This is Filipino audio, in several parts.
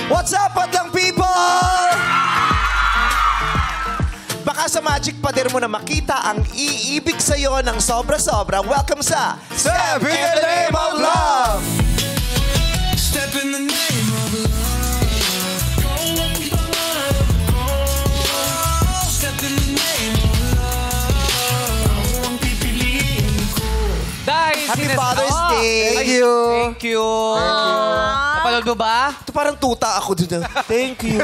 What's up, madlang people? Baka sa magic pader mo na makita ang iibig sa'yo ng sobra-sobra. Welcome sa Step in the Name of Love! Step in the name of love. Step in the name of love. Ang pipiliin ko. Dahil Happy Father's Day! Thank you. Thank you. Napanood mo ba? Ito parang tuta ako dun. Thank you.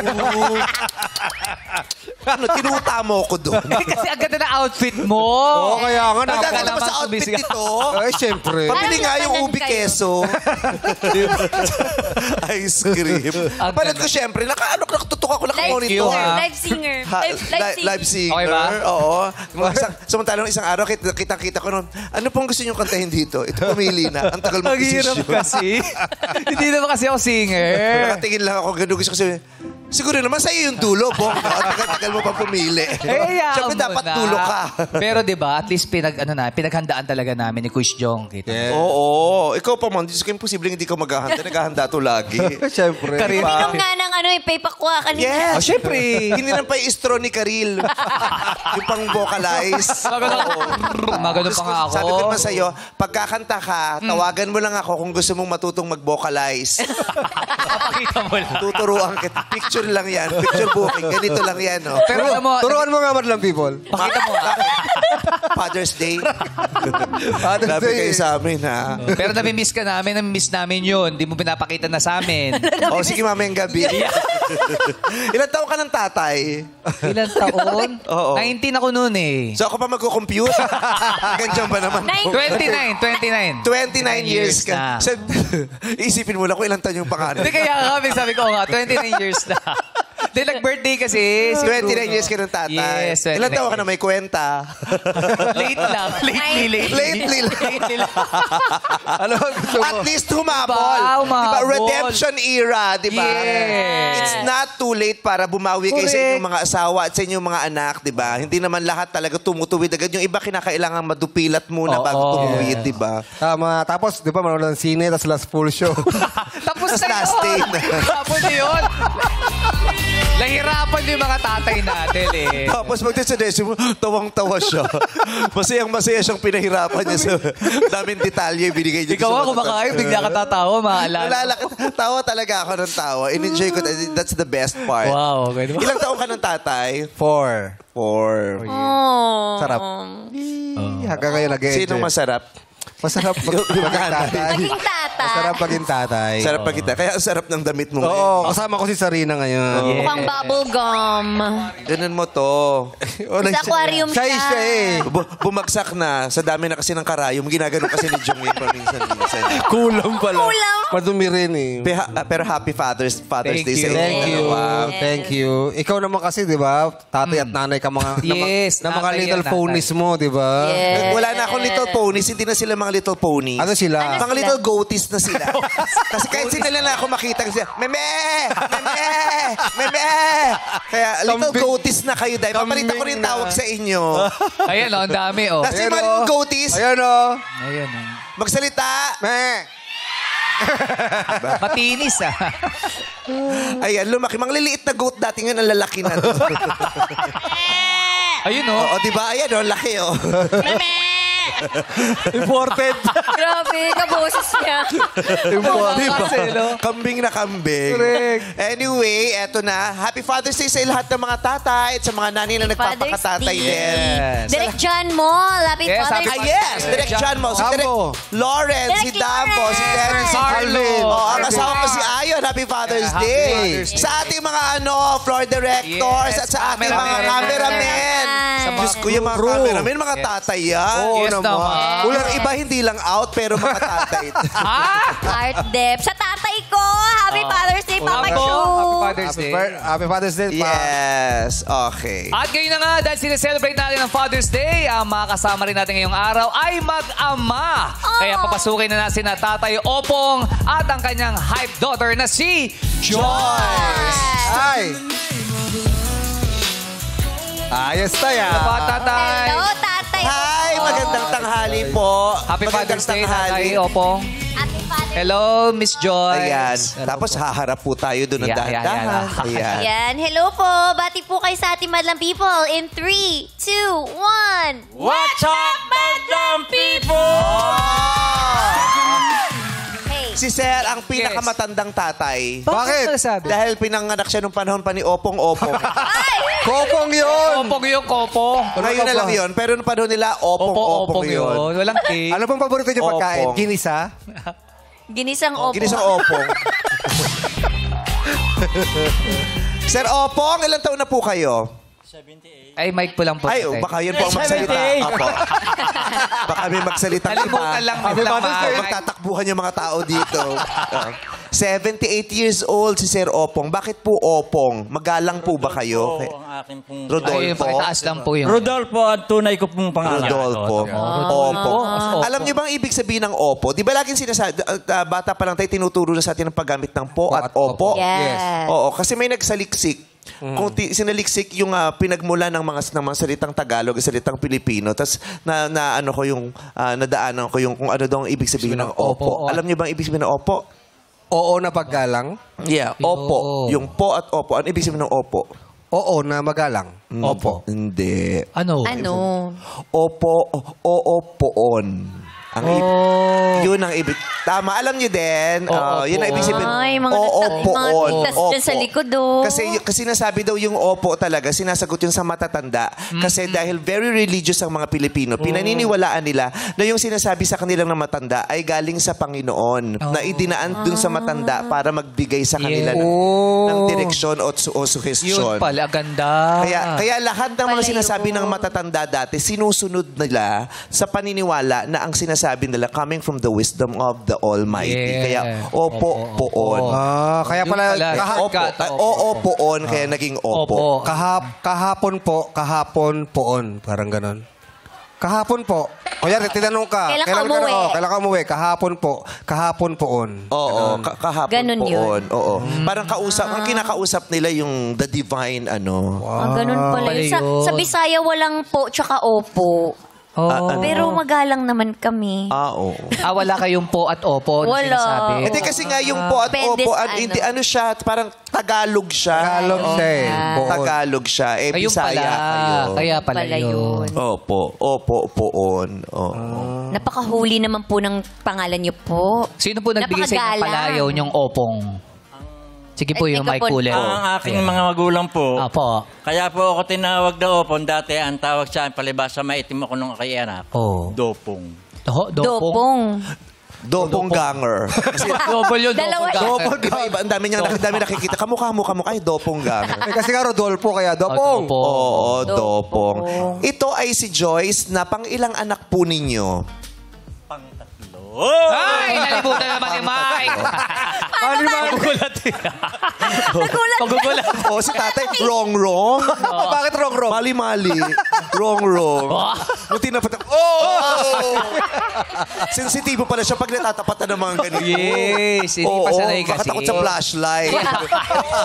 Ano, tinuta mo ako doon. Kasi ang ganda na outfit mo. Oo, kaya nga. Nagkaganda pa sa outfit nito. Ay, siyempre. Pabili nga yung ubi keso. Ice cream. Panood ko siyempre, nakatutok ako, nakamonitor. Live singer. Live singer. Okay ba? Oo. Samantalang isang araw, kitang-kita ko noon, ano pong gusto niyong kantahin dito? Ito, pumili na. Ang tagal Ang hirap mag-desisyon. kasi. Hindi naman kasi ako singer. Nakatingin lang ako, ganun gusto ko sabihin, siguro naman sa'yo yung dulo, Bong. Tagal mo pa pumili. Siyempre dapat dulo ka. Pero di ba at least pinaghandaan talaga namin ni Kuya Jong. Yeah. Oo. Ikaw pa man, Diyos ko, imposible hindi ka maghahanda. Naghahanda to lagi. Siyempre. Minom nga ng ipapakwa kanina. Yes. Oh, syempre. Hindi na pa yung straw ni Karil. Yung pang vocalize. Magano pa nga ako. Sabi ko naman sa'yo, pagkakanta ka, tawagan mo lang ako kung gusto mong matutong mag-vocalize. Papakita mo lang. Tuturuan kita. Picture lang yan. Picture booking. Ganito lang yan. No? Pero alam mo, Turuan mo nga madlang people. pakita mo. Father's Day. Father's Grabe Day. kayo sa amin, ha? Pero nami-miss ka namin, nami-miss namin yun. Hindi mo pinapakita na sa amin. O, sige, mamayang gabi. Ilan taon ka ng tatay? Ilan taon? Oo. 19 ako noon eh. So, ako pa magko-compute? Ganyan ba naman? 29. 29 years ka. na. Isipin mo lang kung ilang taon yung pangalan. Hindi kaya kami, sabi ko nga, 29 years na. Hindi, nag-birthday kasi. Si 29 Bruno. years ka ng tatay. Yes, 29 Ilan taon ka na may kwenta? Late lang. Lately. Lately lang. Ano gusto mo? At least humabol. Diba? Humabol. Diba? Redemption era, di ba? Yes. It's not too late para bumawi kayo sa Correct. inyong mga asawa at sa inyong mga anak, di ba? Hindi naman lahat talaga tumutuwid agad. Yung iba kinakailangan madupilat muna Oo. bago tumuwid, di ba? Tama. Tapos, di ba, manood ng sine, tapos last full show. Tapos Tas na last day yun. na. Tapos na yun. Nahirapan yung mga tatay natin eh. Tapos magdesidesyo mo, tawang-tawa siya. Masayang-masaya siyang pinahirapan niya sa daming detalye binigay niya. Ikaw nga kumakain, bigla ka tatawa, maaalala. Tawa talaga ako ng tawa. In-enjoy ko. That's the best part. Wow, okay. Ilang taon ka ng tatay? 4. 4. Oh. Sarap. Hanggang ngayon nag-enjoy. Sinong masarap? Masarap maging tatay. Maging tata. Masarap maging tatay. Sarap pa kita. Kaya ang sarap ng damit mo. Oo, kasama ko si Sarina ngayon. Mukhang bubble gum. Ganun mo to. Sa aquarium Siya eh. Bumagsak na. Sa dami na kasi ng karayom. Ginaganon kasi ni Jong yung paminsan-minsan. Kulang pala. Kulang. Madumi rin eh. Pero happy Father's Thank Day you. sa inyo. Thank you. Wow. Thank you. Ikaw naman kasi, di ba? Tatay at nanay ka mga... Yes, na mga tatay little at ponies mo, di ba? Yes. Wala na akong little ponies. Hindi na sila mga little ponies. Ano sila? Mga little goaties na sila. Kasi kahit sila na ako makita sila, Meme! Meme! Meme! Kaya little Kambing. goaties na kayo dahil. Paparita ko rin Kambing na. tawag sa inyo. Ayan, ang dami oh. Kasi mga little goaties, Ayan o. Ayan oh. magsalita. Meh. Matinis ah. Ayan, lumaki. Mga liliit na goat dati nga ang lalaki na. Ayun oh. O, diba? Ayan, o, laki, o. Imported. Grabe, kaboses niya. Diba? Kambing na kambing. Correct. Anyway, eto na. Happy Father's Day sa lahat ng mga tatay at sa mga nanay na nagpapakatatay Father's din. Yes. Direk John Mall. Happy Yes, Father's Ah, Day. yes! Direk John Mo, si Direk Dambo. Lawrence, si Direk Dambo, si Lawrence. Terence, si Carlo. Carlin. Oh, ang Carlo. asawa ko si Ayon. Happy Father's Happy Day. Father's Day. Sa ating mga floor directors Yes, at sa ating mga cameraman. cameramen. Sa mga Diyos ko, yung mga crew. cameramen, mga tatay yan. Oo Yes naman. naman. Ulang iba, hindi lang out, pero mga tatay. Ah! Art Dep. Sa tatay ko. Happy Father's Day, Papa Happy Chu. Father's Day. Happy Father's Day, pa. Yes. Okay. At ngayon na nga, dahil sineselebrate natin ang Father's Day, ang mga kasama rin natin ngayong araw ay mag-ama. Kaya papasukin na natin na Tatay Opong at ang kanyang hype daughter na si Joyce. Hi. Ayos tayo. Hello, Tatay. Hello, tatay. Hi! Magandang tanghali po. Happy Magandang Father's Day, Tatay Opong. Happy Father's Hello, Miss Joyce. Ayan. Hello Tapos po. haharap po tayo doon ng Yeah, dahan-dahan. yeah. Ayan. Ayan, hello po. Bati po kayo sa ating madlang people in 3, 2, 1. What's up, madam people? Hey. Si Sir, ang pinakamatandang tatay. Bakit? Nasabi? Dahil pinanganak siya nung panahon pa ni Opong-Opong. Ay! Kopong yun! Kopong yung kopo. Ngayon na lang yun. Pero nung panahon nila, Opong-Opong Opong yun. yun. Walang cake. Ano pong paborito niyo pagkain? Opong. Ginisa? Ginisang opo. Ginisang Opong. Sir Opong, ilang taon na po kayo? Ay, mic po lang po. Ay, tatay. baka yun po ang magsalita. Apo. Baka may magsalitang iba. Nalimutan lang Abi, nila, bakit kayo Mike. magtatakbuhan yung mga tao dito? 78 years old si Sir Opong. Bakit po Opong? Magalang po ba kayo? Rodolfo ang aking pong... Ay, Rodolfo? pakitaas lang po yun. Rodolfo ang tunay ko pong pangalan. Rodolfo. Opo. Opo. Alam niyo bang ibig sabihin ng Opo? Di ba laging sinasabi, bata pa lang tayo, tinuturo na sa atin ang paggamit ng po at Opo? Yes. Oo, kasi may nagsaliksik. Kung sinaliksik yung pinagmula ng mga salitang Tagalog, salitang Pilipino, tapos ano ko yung nadaanan ko yung kung ano daw ang ibig sabihin ng Opo. Opo. Alam niyo bang ibig sabihin ng Opo? Oo na paggalang? Yeah, Opo. Yung po at Opo. Ano ibig sabihin ng Opo? Oo na magalang. Opo. Hindi. Ano? Ano? Opo, oo, poon. Yun ang ibig. Tama, alam niyo din. Yun ang ibig sabihin. Ay, mga poon. nagtas dyan sa likod, oh. Kasi nasabi daw yung opo talaga, sinasagot yun sa matatanda. Kasi dahil very religious ang mga Pilipino, pinaniniwalaan nila na yung sinasabi sa kanilang na matanda ay galing sa Panginoon. Na idinaan dun sa matanda para magbigay sa kanila ng direksyon o suggestion. Yun pala, ganda. Kaya lahat ng mga Pala sinasabi yun. ng matatanda dati, sinusunod nila sa paniniwala na ang sinasabi nila coming from the wisdom of the Almighty. Yeah. Kaya, opo, poon. Kaya Yun pala, pala. Oo, poon, kaya naging opo. Opo. kahapon poon. Parang ganon. Kahapon po. Kunyari, tinanong ka. Kailan ka umuwi? Kailan ka umuwi? Kahapon poon. Oo, kahapon Ganun poon. yun. Oo. Parang ang kinakausap nila yung the divine Ganun pala yun. Sa Bisaya walang po tsaka opo. Pero magalang naman kami. Oo. Wala kayong po at opo. na Wala. sinasabi. Hindi kasi nga yung po at Depende opo, sa hindi ano siya, parang Tagalog siya. Tagalog siya eh. Poon. Tagalog siya. Ayun Bisaya pala. kayo. Kaya pala Pala yun. yun. Opo, poon. Oo. Napakahuli naman po ng pangalan niyo po. Sino po nagbigay sa inyo ng Napakagalang. palayaw niyong opong? Sige po Eh, yung ikaw mic po. cooler. Ang aking mga magulang po. Apo. Kaya po ako tinawag na Opon. Dati ang tawag sa akin, palibasa maitim ako nung kay anak. Oh. Dopong. Dopong. Dopong. Dopong ganger. Kasi Double yun. Dalawa Dopong. iba, ang dami nakikita. Kamukha ay dopong ganger. Eh, kasi nga Rodolfo, kaya Dopong. Dopong. Oo, Dopong. dopong. Ito ay si Joyce na pang ilang anak po ninyo? Oh! Ay, nalibutan naman ni Mike. Magugulat. Magugulat. Oh, si tatay, wrong. Bakit wrong? Mali. Wrong. Buti na pata. Oh! Sensitibo pala siya pag natatapatan ng mga ganito. Yes, hindi pa sanay kasi. Baka takot sa flashlight.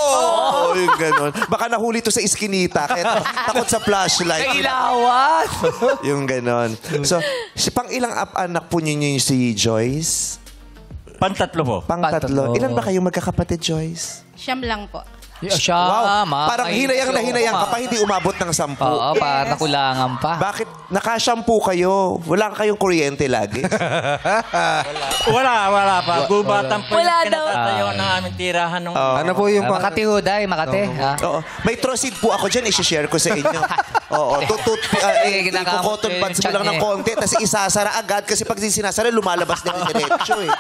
Oo, yung ganon. Baka nahuli to sa iskinita, kaya takot sa flashlight. Kailawan. Yung ganon. So, pang ilang anak po ninyo si Joyce? Pantatlo po. Pang-tatlo. Ilan ba kayong magkakapatid, Joyce? Siyam lang po. Siya, Parang hinayang na hinayang ka pa, hindi umabot ng 10. Oo, para nakulangan pa. Bakit? Nakashampoo kayo. Wala kayong kuryente lagi. Wala pa. Gubatan po Wala yung daw. pinatatayo ng aming tirahan nung... Ano po yung Makati Huday, Makati. ha? Oo. May trosid po ako dyan, isi-share ko sa inyo. Oo. Ginagamit Cotton ko yung buds mo lang tiyan ng eh. konti, tapos isasara agad kasi pag sinasara, lumalabas na yung diretso eh.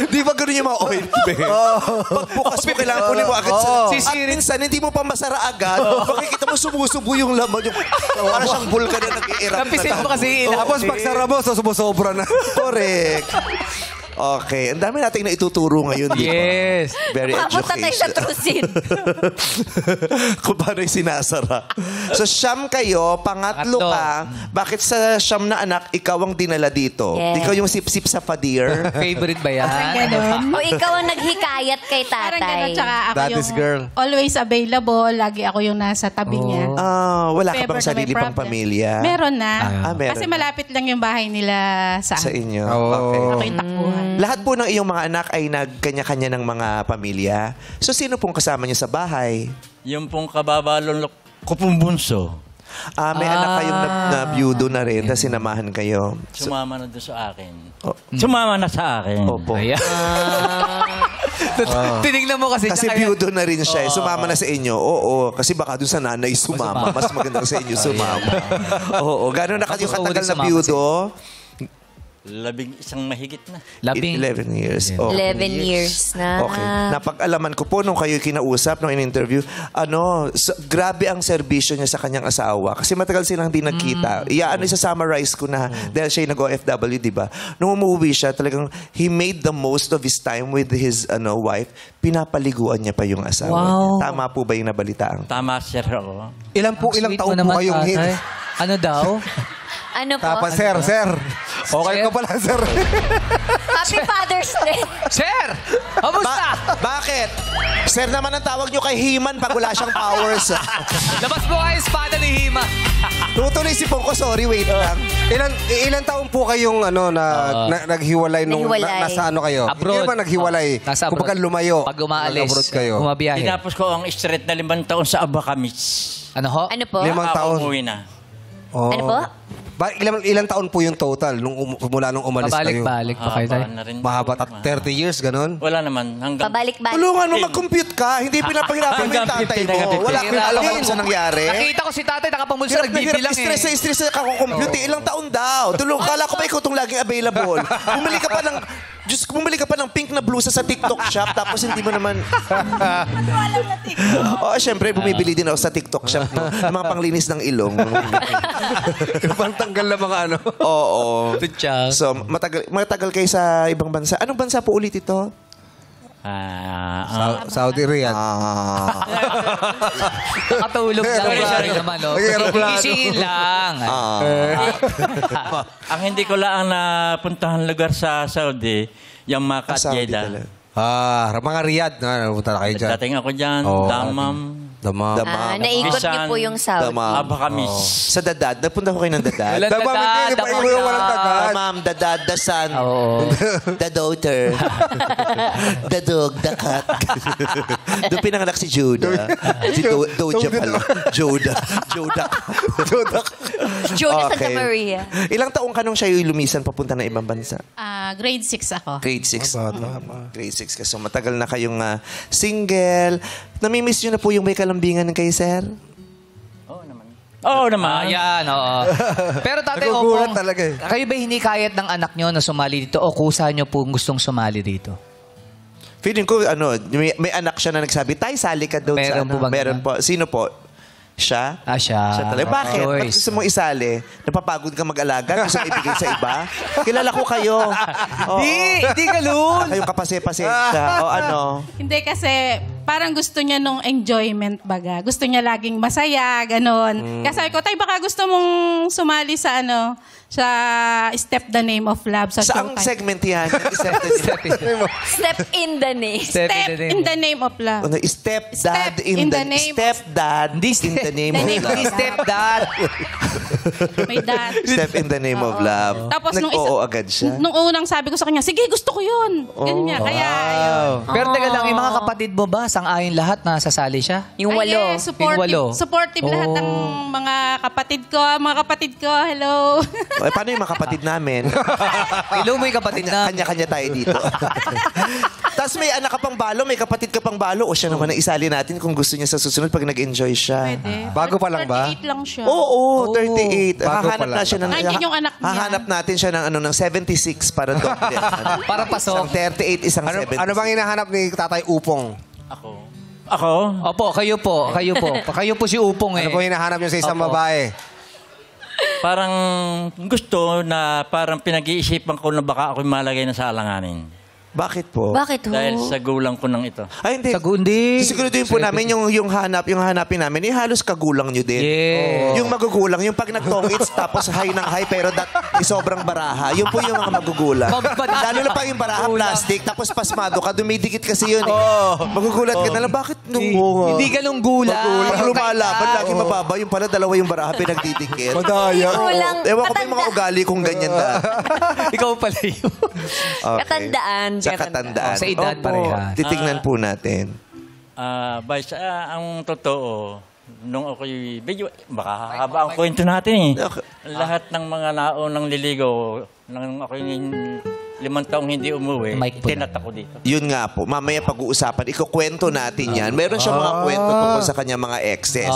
Di ba ganun yung mga oil paint? Pagbukas mo, kailangan punin mo agad sa... At minsan, hindi mo pa masara agad. Makikita mo sumusubo yung laman. Parang siyang bulkan na nag-i-erupt. Napisil mo kasi ilang. Tapos pag sara mo, susobra na. Correct. Okay. Ang dami nating naituturo ngayon, di ba? Yes. Very Mapunta tayo sa educational. trusin. Kung paano yung sinasara. So, siyam kayo, pangatlo Pangatlo. ka. Bakit sa siyam na anak, ikaw ang dinala dito? Yes. Ikaw yung sip-sip sa padir? Favorite ba yan? Ganun. O ikaw ang naghikayat kay Parang tatay. gano'n, tsaka ako Daddy's yung girl. always available. Lagi ako yung nasa tabi niya. Wala ka If bang ever na may sarili pang problem. pamilya? Meron na. Meron Kasi na. malapit lang yung bahay nila sa Sa inyo? Oo. Okay. Ako yung takbuhan. Lahat po ng iyong mga anak ay nagkanya-kanya ng mga pamilya. So, sino pong kasama niyo sa bahay? Yung pong kababalon ko pong bunso, May anak kayong na byudo na rin, tapos sinamahan kayo. sumama na doon sa akin. Oh. Sumama na sa akin. Opo. Ayan. Tinignan mo kasi Kasi siya. byudo na rin siya. Sumama na sa inyo. Oo. Kasi baka doon sa nanay sumama. Mas maganda sa inyo sumama. Oo. Gano'n na kayo katagal na byudo? 11 mahigit na. 11 years. Oh. 11 years na. Okay. Napag-alaman ko po nung kayo kinausap, nung in-interview, grabe ang serbisyo niya sa kanyang asawa. Kasi matagal silang di nagkita. Isa-summarize ko na dahil siya nag-OFW, di ba? Nung umuwi siya, talagang he made the most of his time with his wife. Pinapaliguan niya pa yung asawa. Wow. Tama po ba yung nabalitaan? Tama, sir, ako. Ilang Sweet taon mo po naman, kayong tatay. Ano daw? Ano po? Tapos, sir. Okay ka pala, sir. Happy Father's Day. Sir! Kamusta? Bakit? Sir naman ang tawag niyo kay He-Man pag wala siyang powers. Labas mo nga yung espada ni Hima. Tutuloy si Pongko, sorry, wait lang. Ilan taon po kayong naghiwalay nung Naghiwalay. nasa ano kayo? Abroad. Hindi naman naghiwalay. Nasa abroad. Kumbaga lumayo. Pag umaalis, Nag-abroad kayo. bumabiyahe. Tinapos ko ang straight na 5 taon sa Abacamis. Ano ho? Ano po? 5 taon. Umuwi na. Oh. Ano po? Ilang taon po yung total mula nung umalis kayo? Pabalik-balik pa kayo tayo. Haba na rin. Mahaba. 30 years, ganun? Wala naman. Hanggang Pabalik-balik. Tulungan mo mag-compute ka. Hindi pinapahirapan mo yung tatay mo. Wala kang alam kung saan nangyari. Nakita ko si tatay nakapamulsa nagbibilang eh. Stress na kako-compute. Ilang taon daw. Kala ko ba ikaw itong laging available? Bumili ka pa ng pink na blusa sa TikTok shop tapos hindi mo naman... Oo, syempre, bumibili din ako sa TikTok shop no? Ng mga panglinis ng ilong. Pantanggal na mga ano. Oo. Tutsa. So, matagal kayo sa ibang bansa. Anong bansa po ulit ito? Saudi Riyadh. Nakatulog lang. Sorry naman, no? Nag-aeroplano. Gisingin lang. ang hindi ko lang napuntahan lugar sa Saudi, yung Makkah at Saudi Jeddah. talaga. Mga Riyadh. Punta na kayo dyan. Dating ako dyan, Oo. Damam, Damam. Naikot niyo po yung Saudi. Abacamis. Sa Dadad. Napunta ko kayo ng Dadad. Walang Damam, dadad, hindi pa iwan walang dagat. Ma'am, the dad, the son, Oo. the daughter, the dog, the cat. Doon pinanganak si Judah. Si Doja pala. Judah. Judah Santa Maria. Ilang taong ka nung siya yung lumisan papunta na ibang bansa? Grade 6 ako. Grade 6. Grade 6 kasi. So, matagal na kayong single. Namimiss nyo na po yung may kalambingan kay sir? Oo naman. Ayan, oo. Pero tatay, Nagugulat Opong, talaga eh. kayo ba hinikayat ng anak nyo na sumali dito o kusa nyo po gustong sumali dito? Feeling ko, may anak siya na nagsabi, tay, sali ka doon Meron sa po ba Meron ganun? po. Sino po? Siya? Siya. Siya talaga. Bakit? Ba't Choice. gusto mong isali? Napapagod ka mag-alaga? Gusto mo ibigay sa iba? Kilala ko kayo. Oo. Hindi galun. Kayong kapase-pasensya. O ano? Hindi kasi parang gusto niya nung enjoyment baga. Gusto niya laging masaya, ganon. Kasi sabi ko, tay, baka gusto mong sumali sa sa Step the Name of Love sa Saang Showtime. segment yan? Step in the name. Step in the Name of Love. Stepdad in the name. Stepdad Hindi in the name of the name love. Hindi stepdad. May dad. Step in the name of love. Tapos nung Nag-oo agad siya. Nung unang sabi ko sa kanya, sige, gusto ko yun. Ganun niya. Kaya, ayun. Pero teka lang, yung mga kapatid mo ba, sang-ayon lahat na sasali siya? Yung Ay, walo. yes, supportive, Yung walo. supportive lahat ng mga kapatid ko. Mga kapatid ko, hello. Eh, paano yung mga kapatid namin? Ilo mo yung kapatid na. Kanya-kanya tayo dito. Tapos may anak ka pang balo, may kapatid ka pang balo. O siya naman ang isali natin kung gusto niya sa susunod pag nag-enjoy siya. Pwede. Bago pa lang ba? 38 lang siya. Oo, 38. Bago Hahanap pa lang. na siya ng... Nandiyan yung anak niya. Hahanap natin siya ng 76 para doble. Para pasok. Isang 38, isang 76. Ano bang hinahanap ni Tatay Upong? Ako? Opo, kayo po. Kayo po si Upong eh. Ano po hinahanap niyo sa isang Opo. babae? Parang gusto na parang pinag-iisipan ko na baka ako'y malagay na sa alanganin. Bakit po? Bakit ho? Dahil sa gulang ko ng ito. Ay, hindi. Sagundi. Siguraduhin po namin yung hanapin namin, halos kagulang nyo din. Yeah. Yung magugulang, yung pag nag-tongits tapos high ng high pero sobrang baraha. Yun po yung mga magugulang. Lalo na pa yung baraha plastic tapos pasmado ka, dumidikit kasi yun. Magugulat ka na lang, bakit nung Hindi ka nung gulang. Pag lumalaban, lagi mababa. Yung pala, dalawa yung baraha pinagdidikit. Madaya. Kulang. Ewan ko pa yung mga ugali kung ganyan dati. Ikaw pala yun. Okay. Katandaan. Sa katandaan. Sa edad Opo. pareha. Titignan po natin. Vice, ang totoo, nung ako'y video, baka haba ang kwento natin eh. Okay. Lahat ng mga naunang liligaw, nang ako'y 5 taong hindi umuwi, Mike po tinat ako dito. Yun nga po. Mamaya pag-uusapan, ikukwento natin yan. Meron siya mga kwento tungkol sa kanya mga exes.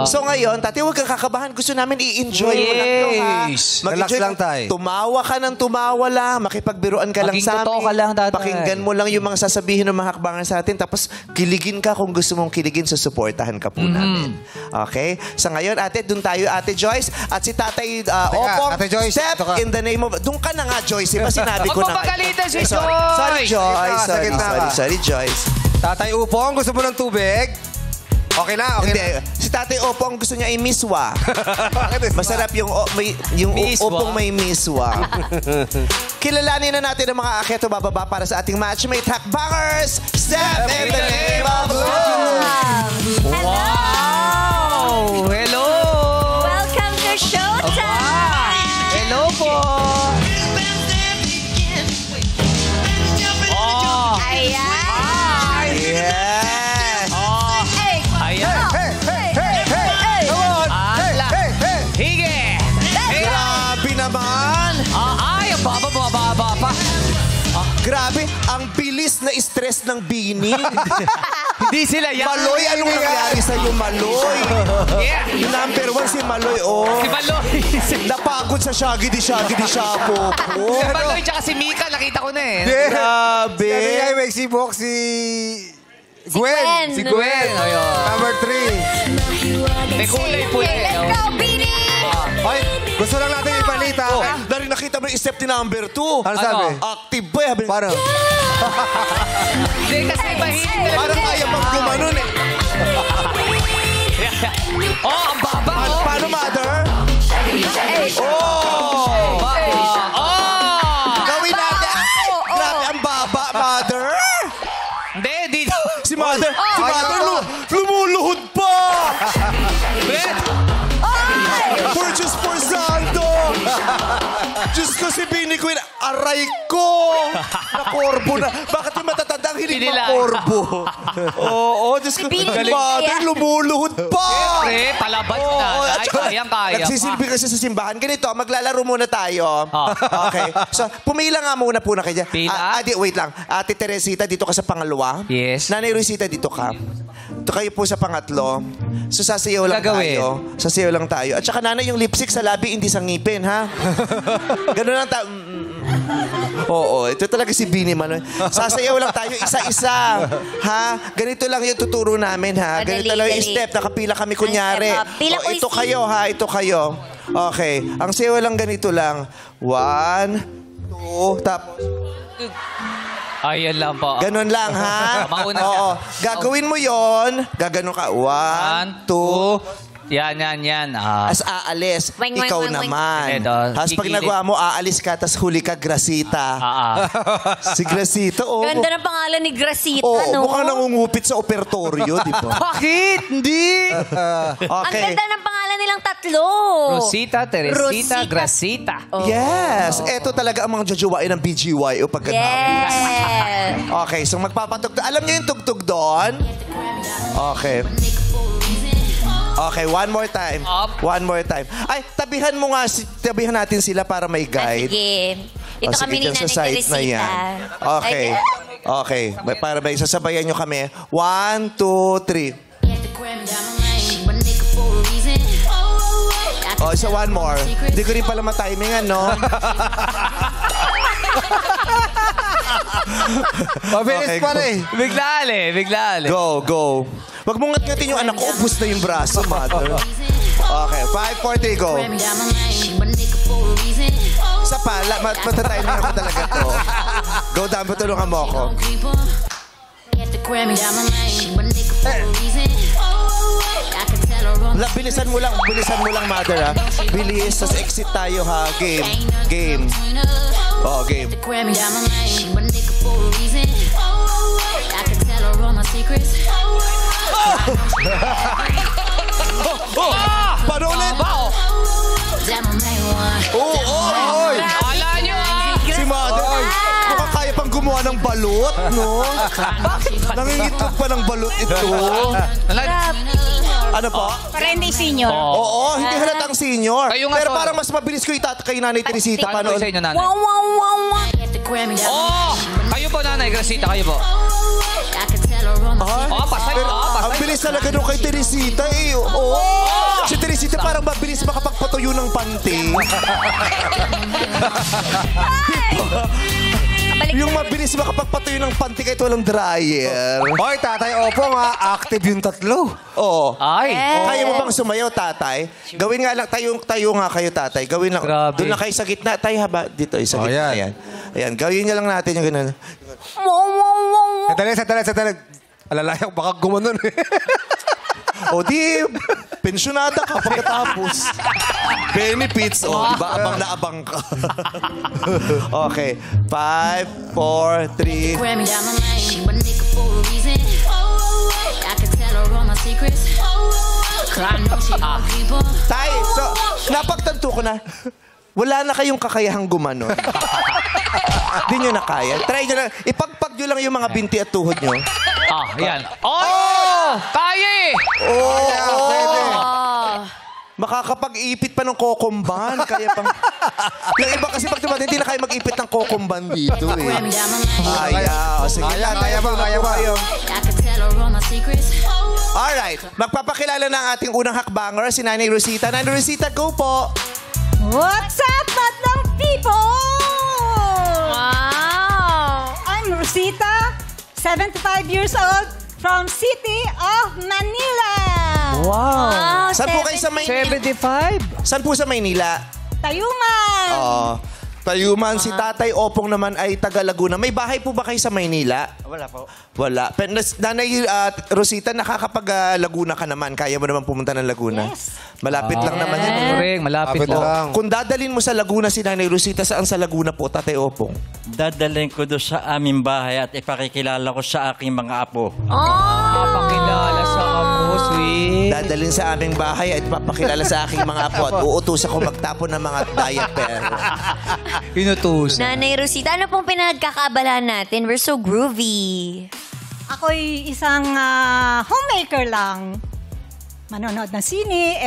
So ngayon, Tati, huwag kang kakabahan. Gusto namin i-enjoy mo lang to, ha? Yes. Relax lang, Tay. Tumawa ka ng tumawa lang. Makipagbiruan ka lang Maging sa amin. totoo ka lang, Tatay. Pakinggan mo lang yung mga sasabihin ng mga hakbangan sa atin. Tapos kiligin ka kung gusto mong kiligin. Susuportahan ka po namin. Okay? So ngayon, ate, dun tayo, Ate Joyce. At si Tatay Opong. Ate Joyce, Step ito ka. in the name of... Doon ka na nga, Joyce. Diba sinabi ko na... Magpapagalitan si Sorry. Joyce. Sorry, Joyce. Sa gitna ka. Sorry, Joyce. Tatay Upong, gusto mo ng tubig? Okay na, okay Hindi. na. Si Tatay Opong gusto niya ay miswa. Masarap yung Miswa? Opong may miswa. Kilalanin na natin ang mga akyeto bababa para sa ating matchmate hakbangers. Step in the name of love. Wow! Hello! Welcome to Showtime! Hello po! Oh! Ayan! Yes. Oh! Hey! Ayan! Hey, hey, hey, hey, hey! Come on! Ala! Hey, hey! Hige! Hey! Grabe naman. Ay, ang baba pa. Grabe. Ang bilis na stress ng Bini. Hindi sila yan. Maloy, anong nangyari sa'yo, Maloy? Yeah! Number 1 si Maloy, oh. Si Baloy. Napagod sa Shaggy di Shapo. Si Baloy tsaka si Mika, nakita ko na eh. Grabe. Sabi nga, may si Box, si Gwen. Si Si Gwen. Ayun. Number 3. May kulay pula eh. Let's go, Bini! Ay, gusto lang natin ipalita. Oh, dahil nakita mo yung step ni number 2. Ano sabi? Active ba? Paano? Hindi kasi mahilig talaga. Parang kaya pang gumanon eh. Oh, ang baba oh. Paano, mother? Gawin natin. Ay, grabe ang baba, mother. Hindi, dito. Si mother, Ay, lumuluhod pa. Brett, For just for Zaldo. Diyos ko si Bini Queen, aray ko. Nakorbo na. Bakit yung matatandang hilig Pinila. makorbo? Oo, Diyos ko. Bini Galing. Queen. Mother, lumuluhod pa. Pre, palabas na. at Ay, saka, kayang-kaya pa. Nagsisilbi kasi sa simbahan. Ganito, maglalaro muna tayo. Okay. So, pumila nga muna po na kayo. Pila? Wait lang. Ate Teresita, dito ka sa pangalawa. Yes. Nanay Rosita, dito ka. Ito kayo po sa pangatlo. So, sasayaw lang Gagawin. tayo. Sasayaw lang tayo. At saka, nanay, yung lipstick sa labi, hindi sa ngipin, ha? Ganun lang tayo. Oo, ito talaga si Bini Manoy. Sasayaw lang tayo isa-isa. Ha? Ganito lang yung tuturo namin, ha? Ganito lang yung Dali. step. Nakapila kami kunyari. Ang step, pila ko Ito isi. kayo, ha? Ito kayo. Okay. Ang sayaw lang ganito lang. 1, 2, tapos... Ayun lang po. Ganun lang, ha? Mauna Oo. siya. Gagawin mo yon. Gaganon ka. 1, 2, Yan. as aalis. Weng, weng, Ikaw weng, weng. naman. Ito, Tapos pag gigilid. nagawa mo, aalis ka, tapos huli ka, Gracita. Si Gracita, oh. Ganda ng pangalan ni Gracita, Oo, no? mukhang nangungupit sa opertoryo, di ba? Bakit? Hindi. Ang Okay. ganda ng pangalan nilang tatlo. Rosita, Teresita, Rosita. Gracita. Yes. Eto talaga ang mga jajawain ng BGY o pagkatapos. Yes. Okay, so magpapatugtog. Alam niyo yung tugtog doon? Okay. Okay, one more time. Up. One more time. Ay, tabihan mo nga, tabihan natin sila para may guide. Sige. Ito O, kami ni dyan Nanay Teresita. Okay. Okay. Para may sasabayan nyo kami. 1, 2, 3. Oh, isa one more. Hindi ko rin pala matimingan, no? Mabilis Okay, pa go. rin. Bigla. Go, go. Wag mo ngat-ngatin yung anak ko. Ubus na yung braso, mother. Okay, 5, 4, 3, go. Isa Matatayin mo ako talaga to. Go down, patulungan mo ako. Bilisan mo lang, mother, ha? Bilis, tas exit tayo, ha? Game. Oh, game. Paano ulit? Oy! Ala nyo, Si mother, mukhang kaya pang gumawa ng balot, no? Nangingitlog pa ng balot ito. Ano po? Para hindi senior. Oo, hindi halatang senior. Kayo nga, Pero solo. parang mas mabilis ko kay Nanay Teresita. Paano Paano? sa inyo, nanay? Oh! Kayo po, nanay. Gracita, kayo po. Oh, pasay. Ang bilis talaga nung kay Teresita eh. Oo. Si Teresita parang mabilis makapagpatuyo ng panty. Yung mabilis makapagpatuyo ng panty kahit walang dryer. Hoy, Tatay Opo nga, active yung tatlo. Oo. Ay. Kaya mo bang sumayaw, tatay? Gawin nga lang, tayo nga kayo, tatay. Gawin lang. Grabe. Doon lang kayo sa gitna. Tayo haba. Dito, sa Oh, gitna. yan. Ayan. Gawin niya lang natin yung ganun. Sandali. Alalayak, baka gumanon eh. O di, pensyonada ka pagkatapos. Benefits, o, diba? Abang na abang ka. Okay. 5, 4, 3. Tay, so, napagtanto ko na, wala na kayong kakayahang gumanon. Di nyo na kaya. Try nyo na. Ipagpag nyo lang yung mga binti at tuhod nyo. Yan. Oh! Kaya eh! Makakapag-ipit pa ng kokomban. Kaya pang... Yung iba kasi pag tumatay, hindi na kayo mag-ipit ng kokomban dito eh. Sige, Kaya ba? Alright. Magpapakilala na ang ating unang hakbanger, si Nanay Rosita. Nanay Rosita, go po! What's up, madlang people? Wow! I'm Rosita, 75 years old, from City of Manila. Wow. Saan po kayo sa Maynila? 75? Saan po sa Maynila? Tayuman. Tayuman. Si Tatay Opong naman ay taga Laguna. May bahay po ba kayo sa Maynila? Wala po. Wala. Pero, Nanay Rosita, nakakapag-Laguna ka naman. Kaya mo naman pumunta ng Laguna. Yes. Malapit lang naman yan. Correct, malapit Kapit po. lang. Kung dadalin mo sa Laguna si Nanay Rosita, saan sa Laguna po, Tatay Opong? Dadalhin ko doon sa aming bahay at ipakikilala ko sa aking mga apo. Papakilala sa apo, sweet. Dadalin sa aming bahay at papakilala sa aking mga apo at uutusan ko magtapon ng mga diaper. Inutusan. Nanay Rosita, ano pong pinagkakaabalahan natin? We're so groovy. Ako'y isang homemaker lang. Manonood ng sine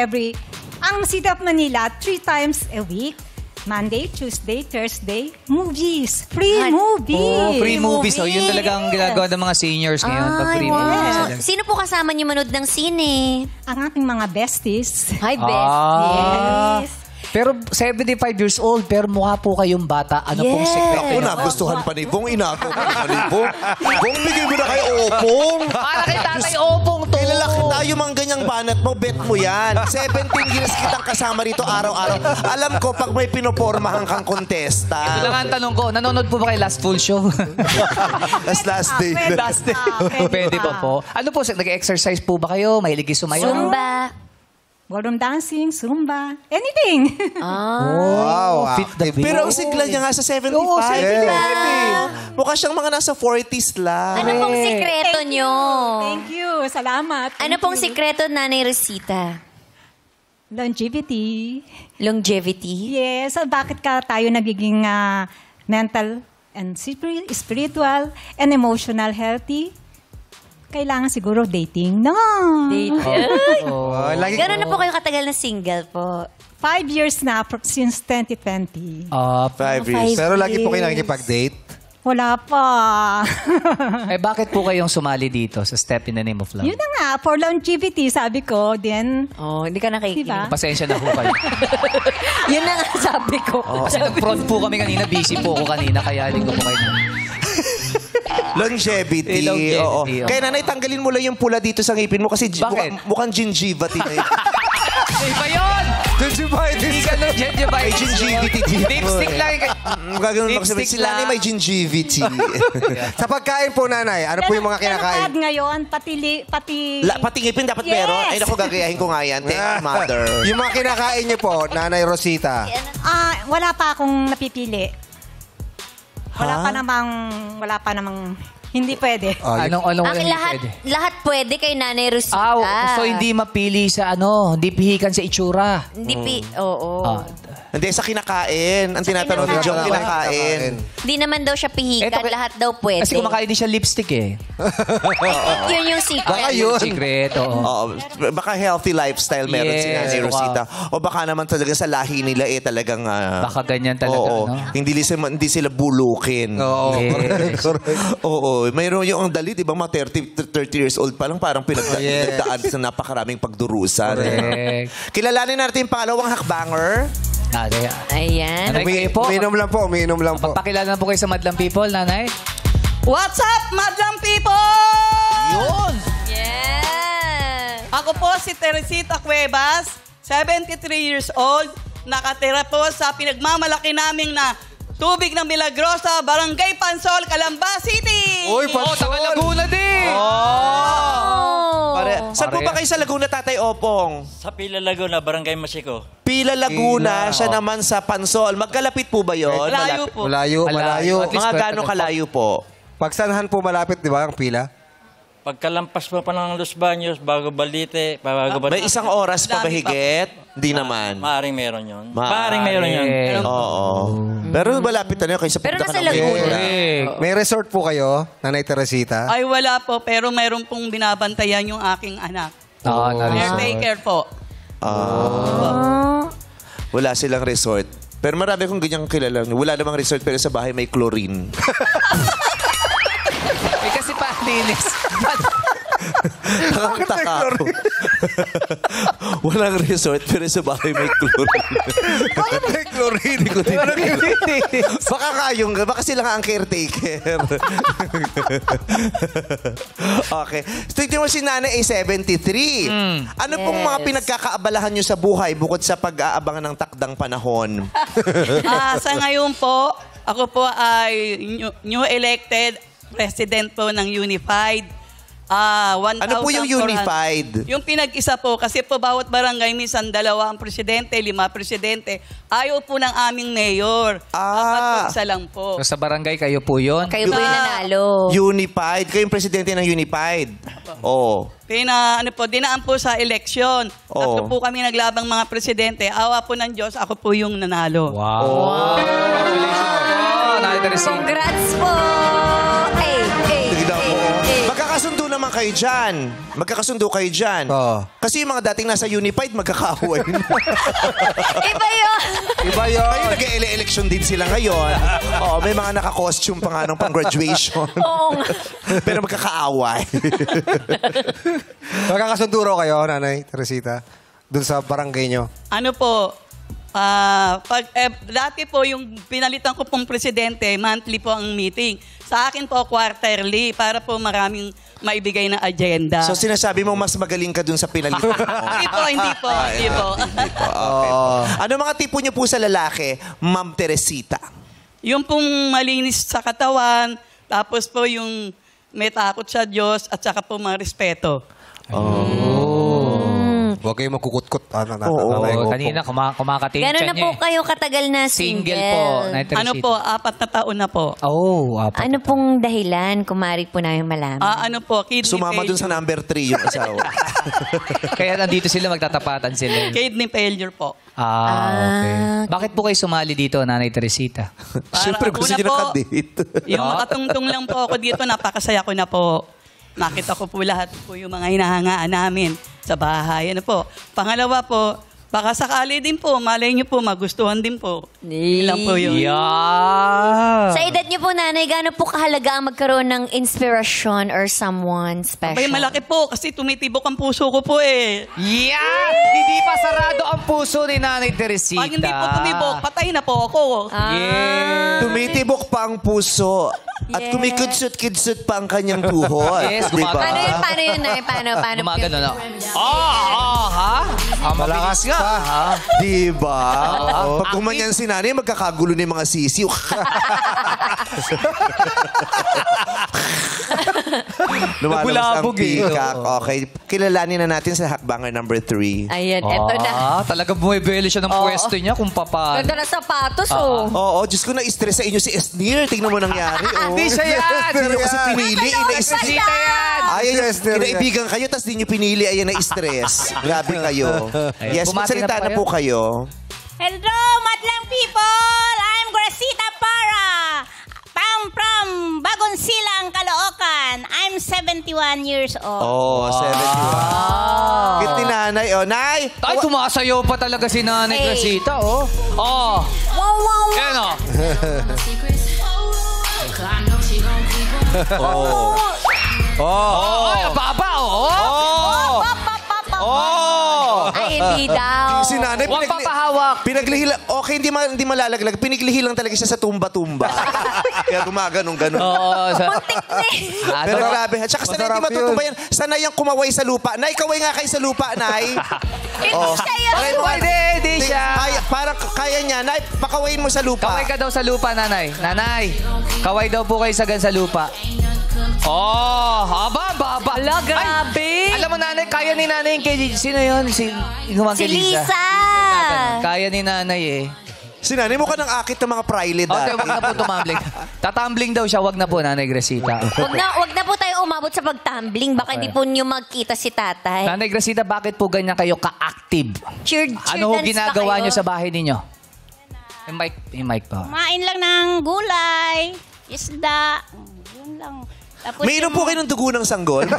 ang City of Manila 3 times a week. Monday, Tuesday, Thursday, movies. Free movies. Oh, free movies. So, yun talagang ginagawa ng mga seniors ngayon. Pag free movies. Wow. Sino po kasama niyo manood ng sine? Ang aking mga besties. Hi, besties. Pero 75 years old, pero mukha po kayong bata. Ano pong Yes. sekreto Ako, niyo? nagustuhan pa ni Bong. Inagaw pa ni Bong. Bong, bigay mo na kay Opong. Para kay Tatay Opong to. Kilala kita yung mga ganyang banat mo, bet mo yan. 17 years kitang kasama rito araw-araw. Alam ko, pag may pinopormahan kang Ito kontesta. lang ang tanong ko, nanonood po ba kayo last full show? Last day. last day. Pwede pa po. Ano po, nag-exercise po ba kayo? Mahilig kayo sumayaw? Zumba. Ballroom dancing, Zumba, anything. Wow, Fit the bill. Pero ang sigla niya nga sa 75. Oo, 75 eh. Mukha siyang mga nasa 40s lang. Ano pong sikreto nyo? Thank you. Salamat. Ano Thank pong you. sikreto, Nanay Rosita? Longevity. Longevity? Yes. So bakit ka tayo nagiging mental and spiritual and emotional healthy? Kailangan siguro dating. No. Lagi Gano'n na po kayo katagal na single po? 5 years na since 2020. 5 years. Pero lagi po kayo nakikipag-date. Wala pa. Bakit po kayong sumali dito sa Step in the Name of Love? Yun na nga, for longevity, sabi ko, then, Oh, hindi ka nakikinig. Diba? Pasensya na po kayo. Yun na nga sabi ko. Kasi nag-front po kami kanina, busy po ako kanina, kaya hindi ko po kayo Longevity. Longevity, Oo. oo. Kaya nanay, tanggalin mo lang yung pula dito sa ngipin mo kasi Bakit? mukhang gingiva. Iba yun! Hindi ganun, gingivitis. May gingivitis dito. Lipstick lang. Gagawin mo kasi Lipstick si nanay lang. may gingivitis. Sa pagkain po, nanay, ano po yung mga kinakain? Pero ngayon, pati... Pati ngipin dapat Yes. meron. Ay, naku, gagayahin ko nga yan. Thank you, mother. Yung mga kinakain niyo po, Nanay Rosita. Wala pa akong napipili. Wala pa namang hindi pwede. Anong Ang lahat pwede kay Nanay Rosita. So hindi mapili sa hindi pihikan sa itsura. Oo. Hindi, sa kinakain. Ang tinatanong ni John, kinakain. Hindi naman daw siya pihikan. Eto, Lahat daw pwede. Kasi kumakain din siya lipstick eh. Yun yung secret. Baka yun. Secret, oo. Oo, baka healthy lifestyle meron si Yes, Nanay baka. Rosita. O baka naman talaga sa lahi nila talagang... Baka ganyan talaga, oo, no? hindi sila bulukin. Oo. Yes. Oo, mayroon yung ang dali, di ba, mga 30 years old pa lang, parang pinagdaan sa napakaraming pagdurusan. Correct. Kilalanin natin yung pangalawang hakbanger. Ayan. Nanay, kayo po. Uminom lang po. Magpakilala na po kayo sa Madlang People, Nanay. What's up, Madlang People? Yun! Yeah. Ako po si Teresita Cuevas, 73 years old. Nakatira po sa pinagmamalaki naming na Tubig ng Milagrosa, Barangay Pansol, Calamba City. Uy, Oh, taga Laguna din! Saan po ba kayo sa Laguna, Tatay Opong? Sa Pila Laguna, Barangay Masiko. Pila Laguna, siya naman sa Pansol. Magkalapit po ba yun? Malayo po. Malayo. At least Mga pwede gano'ng pa- kalayo po? Pagsanhan po malapit, di ba, ang pila? Pagkalampas mo pa ng Los Baños, bago Balite, May isang oras pa ba higit? Hindi naman. Maaring meron yun. Maaring Maaring meron yun. Eh, Oo. Pero malapit na yun kaysa Pero punta ka nasa ng Laguna. Correct. May resort po kayo, Nanay Teresita? Ay, wala po. Pero mayroon pong binabantayan yung aking anak. Narinig. Caretaker po. Wala silang resort. Pero marami akong ganyang kilala. Wala namang resort pero sa bahay may chlorine. Kasi panlinis. Nakakataka ako. Walang resort pero sa bahay may chlorine. Bakit may chlorine? Baka kayong, baka sila nga ang caretaker. Okay. Tignan mo si Nanay ay 73. Ano pong mga pinagkakaabalahan nyo sa buhay bukod sa pag-aabangan ng takdang panahon? Sa ngayon po, ako po ay new elected president po ng Unified. Ano po yung Unified? Yung pinag-isa po, kasi po bawat barangay minsan 2 ang presidente, 5 presidente. Ayaw po ng aming mayor. Dapat po isa lang po. So, sa barangay, kayo po yun? Kayo po yung nanalo. Unified. Kayo yung presidente ng Unified. Oo. Dinaan po sa eleksyon. Tatlo po kami naglabang mga presidente. Awa po ng Diyos, ako po yung nanalo. Wow. Congratulations po, Nanay Teresita. Congrats po! Tignan mo. Magkakasundo naman kayo dyan. Magkakasundo kayo dyan. Oo. Kasi yung mga dating nasa Unified, magkakaaway. Iba yun! Iba yun. Ay, nag-election din sila ngayon. Oo, may mga naka-costume pa nga nung pang-graduation. Oo nga. Pero magkakaaway. Magkakasundo raw kayo, Nanay Teresita? Doon sa barangay nyo? Ano po, dati po yung pinalitan ko pong presidente, monthly po ang meeting. Sa akin po, quarterly, para po maraming maibigay na agenda. So sinasabi mo mas magaling ka dun sa pinalitan mo? Hindi po. Okay po. Ano mga tipo niyo po sa lalaki, Ma'am Teresita? Yung pong malinis sa katawan, tapos po yung may takot sa Diyos, at saka po mga respeto. Huwag kayo magkukutkot. Oo, kanina kumakatin Gano'n siya na niya po eh. kayo katagal na single? Single po, Nanay Teresita. Ano po, 4 na taon na po. Oh, apat. Ano pong dahilan, kumari po namin malaman? Ano po, kidney Sumama dun sa failure. number 3 yung asawa. Kaya nandito sila, magtatapatan sila. Kidney failure po. Okay. Bakit po kayo sumali dito, Nanay Teresita? Siyempre gusto una niyo po, nakadate. Yung makatungtong lang po ako dito, napakasaya ko na po. Nakita ko po lahat po yung mga hinahangaan namin sa bahay. Ano po. Pangalawa po, baka sakali din po, malay niyo po, magustuhan din po. Ilang po yun. Yeah. Sa edad niyo po, nanay, gaano po kahalaga ang magkaroon ng inspiration or someone special? Abay, malaki po kasi tumitibok ang puso ko po eh. Yeah! Hindi pa sarado ang puso ni Nanay Teresita. Pag hindi po tumibok, patay na po ako. Yeah. Tumitibok pa ang puso. At kumikudsut-kidsut pa ang kanyang tuhod. Yes, di ba? Paano yun, Nay? Paano? Gumagano na. Ha? Malakas nga. pa. Di ba? Pag gumanyan si nanay, magkakagulo na yung mga sisiw. Lumalabas ang Nabulabog eh. pikak. Okay. Kilalanin na natin sa hakbanger number 3. Ayan, eto na. Talaga bumibili siya ng pwesto niya kung paano. Ganda na sapatos, oh. Oo, Diyos ko, na-stress sa inyo si Esnir. Tingnan mo nangyari. Oh. Hindi siya yan. Hindi kasi pinili. Dita yan. Ayaw Yes, nyo, yan. kinaibigan kayo, tapos di nyo pinili, ayan na-stress. Grabe kayo. Yes, Bumati magsalita na na po po kayo. Hello, madlang people! I'm Gracita Para. From Bagong Silang, Caloocan. I'm 71 years old. Oh, 71. Kit ni nanay. Oh, nay! Ay, tumasayaw pa talaga si Nanay Hey. Gracita, oh. Oh. Wow, wow, Yan, oh. Oh. Ay, baba, oh. Oh. Oh. Ay, hindi daw. Si nanay, Huwag papahawak. pinaglihila. Okay, hindi malalaglag. Piniglihi lang talaga siya sa tumba-tumba. Kaya gumaganong-ganon. Oo. Pero grabe. At saka sanay, Masarap di matutumba yan. Sanay yung kumaway sa lupa. Nay, kaway nga kayo sa lupa, Nay. Oh. Hindi siya. Parang kaya niya. Nay, pakawayin mo sa lupa. Kaway ka daw sa lupa, Nanay. Nanay, kaway daw po kayo sa lupa. Oh, baba. Ala, grabe. Ay, alam mo, Nanay, kaya ni Nanay yung kay... Sino yun? Si Lisa. Kaya ni Nanay eh. Si nanay mukha ng akit ng mga prilid. Okay, wag na po tumambling. Tatambling daw siya, wag na po, Nanay Gracita. Wag na po tayo umabot sa pagtumbling. Baka hindi po niyo magkita si tatay. Nanay Gracita, bakit po ganyan kayo ka-active? Cheer Ano ho dance ginagawa ba kayo? niyo sa bahay ninyo? Yung mic pa. Kumain lang ng gulay, isda. Yun lang. Tapos May inom po kayo ng dugo ng sanggol?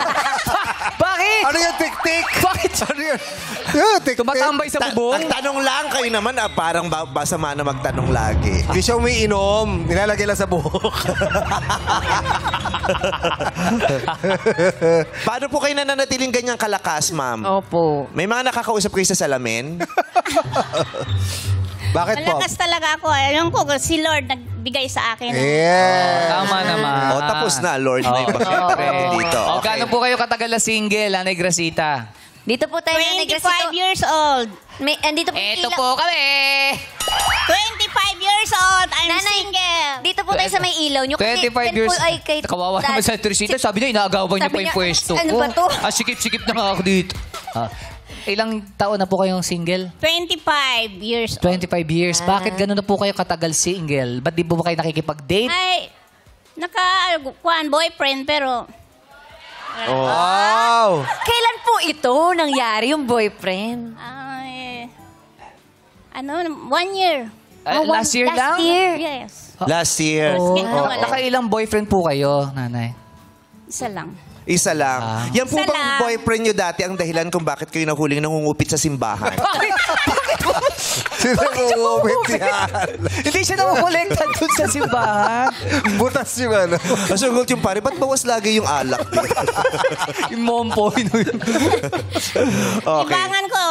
Bakit? Ano yung tik-tik? Bakit? Ano yun? Yeah, tik-tik. Tumatambay sa bubong? Ang tanong lang kayo naman, parang basama na magtanong lagi. Hindi siya umiinom. Nilalagay lang sa buhok. Paano po kayo nananatiling ganyang kalakas, ma'am? Opo. May mga nakakausap kayo sa salamin? Bakit po? malakas talaga ako. Ayun ko, si Lord nagbigay sa akin. Yeah. Tama naman. O, tapos na, Lord. May pakita natin dito. O, Okay. gaano po kayo katagal na single, Nanay Gracita? Dito po tayo na 25 years old. Andito po Eto ilaw. po kami! 25 years old. I'm Nanay, single. Dito po tayo sa may ilaw nyo. 25 years. Ay, kay Kawawa naman sa Trisita. Sabi niya, inaagawan niyo pa Sabi yung niya, pwesto ano ko. ba to? Sikip-sikip na nga ako dito. Ilang taon na po kayong single? 25 years old. 25 years. Bakit ganun na po kayo katagal single? Ba't di po kayo nakikipag-date? Ay, boyfriend, pero Wow. Kailan po ito nangyari, yung boyfriend? ay, 1 year. Last year lang? Last year. Yes. Last year. Nakailang boyfriend po kayo, Nanay? Isa lang. Isa lang. Yan po Isa bang lang. boyfriend nyo dati ang dahilan kung bakit kayo nahuling nangungupit sa simbahan? Sino yung umumit yan? Hindi siya nakukolekta dun sa simbahan. Butas yung ano. Masugot yung pare, ba't bawas lagi yung alak? Yung mompo. Okay. Libangan ko,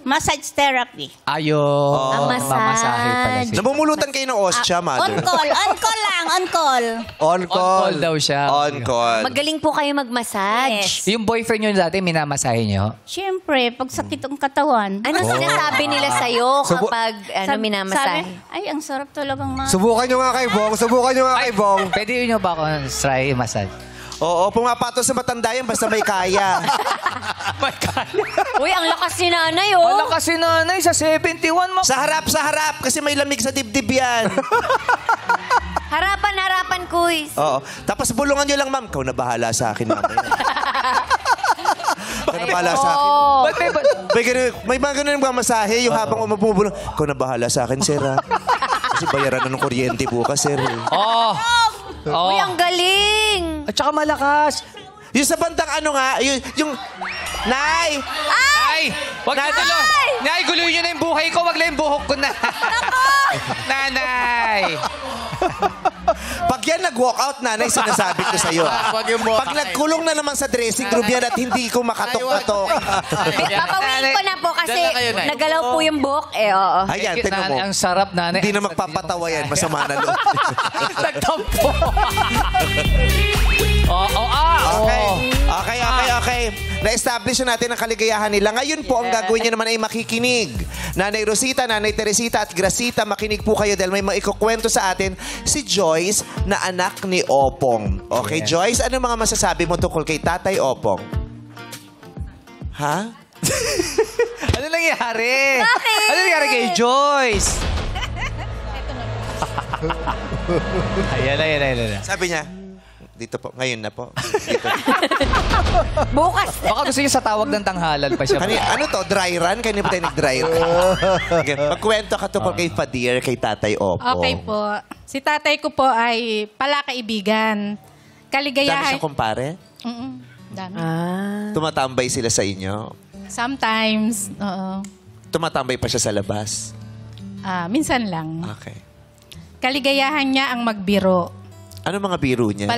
massage therapy. Ayun. Ang Mamasahe pala siya. Namumulutan kayo ng ostya, On mother. call. On call lang. On call. On On call daw siya. On call. Magaling po kayo magmassage. Yes. Yung boyfriend nyo dati, minamasahe nyo? Siyempre, pag sakit ang katawan. Ano sinasabi nila sa'yo kapag minamasahe? Ay, ang sarap talagang Subukan nyo nga kay Bong. Subukan nyo nga kay Bong. Pwede nyo ba ako try massage? Oo, pumapato sa matanda yan basta may kaya. My God. Uy, ang lakas ni nanay, oh. Wala kasi Nanay, sa 71. Sa harap, kasi may lamig sa dibdib yan. Harapan, kuys. Oo. Tapos bulungan nyo lang, ma'am. Ikaw na bahala sa akin, ma'am. Ikaw na bahala sa akin. Oh. May mga ganun yung mga masahe, yung habang umabubulong. Ikaw na bahala sa akin, sir. Ha? Kasi bayaran na ng kuryente bukas, sir. Oh. Uy, ang galing. At saka malakas. Yung sa bandang ano nga, yung Nay! Ay! Wag na tuloy! Nay, guluhin nyo na yung buhay ko. Wag lang yung buhok ko na. Nanay! Pag Pag yan nag-walk out, nanay, sinasabi ko sa'yo. Wag yung walk Pag out. nagkulong na naman sa dressing room yan at hindi ko makatok-katok. Papawin ko na po kasi Diyan na kayo, Nay. nagalaw po yung buhok. Oo. Ayan, Thank you, tingnan mo. nanay. Ang sarap, nanay. Hindi na Ang magpapatawa yan. Masama na loob. Nagtampo. Okay. Na-establish na natin ang kaligayahan nila. Ngayon po, ang gagawin niyo naman ay makikinig. Nanay Rosita, Nanay Teresita at Gracita, makinig po kayo dahil may maikukwento sa atin si Joyce na anak ni Opong. Okay, Joyce, ano mga masasabi mo tungkol kay Tatay Opong? Ha? Ano nangyari? Bakit? Ano nangyari kay Joyce? Ayan. Sabi niya, dito po, ngayon na po. Dito. Bukas. Baka gusto niyo sa tawag ng tanghalan pa siya. Ano to? Dry run? Kanina pa tayo nag-dry run. Okay. Magkwento ka tungkol kay Fadir, kay Tatay Opong. Okay po. Si tatay ko po ay palakaibigan. Dami Kaligayahan. siyang kumpare? Dami. Tumatambay sila sa inyo? Sometimes. Oo. Tumatambay pa siya sa labas? Minsan lang. Okay. Kaligayahan niya ang magbiro. Ano mga biro niya?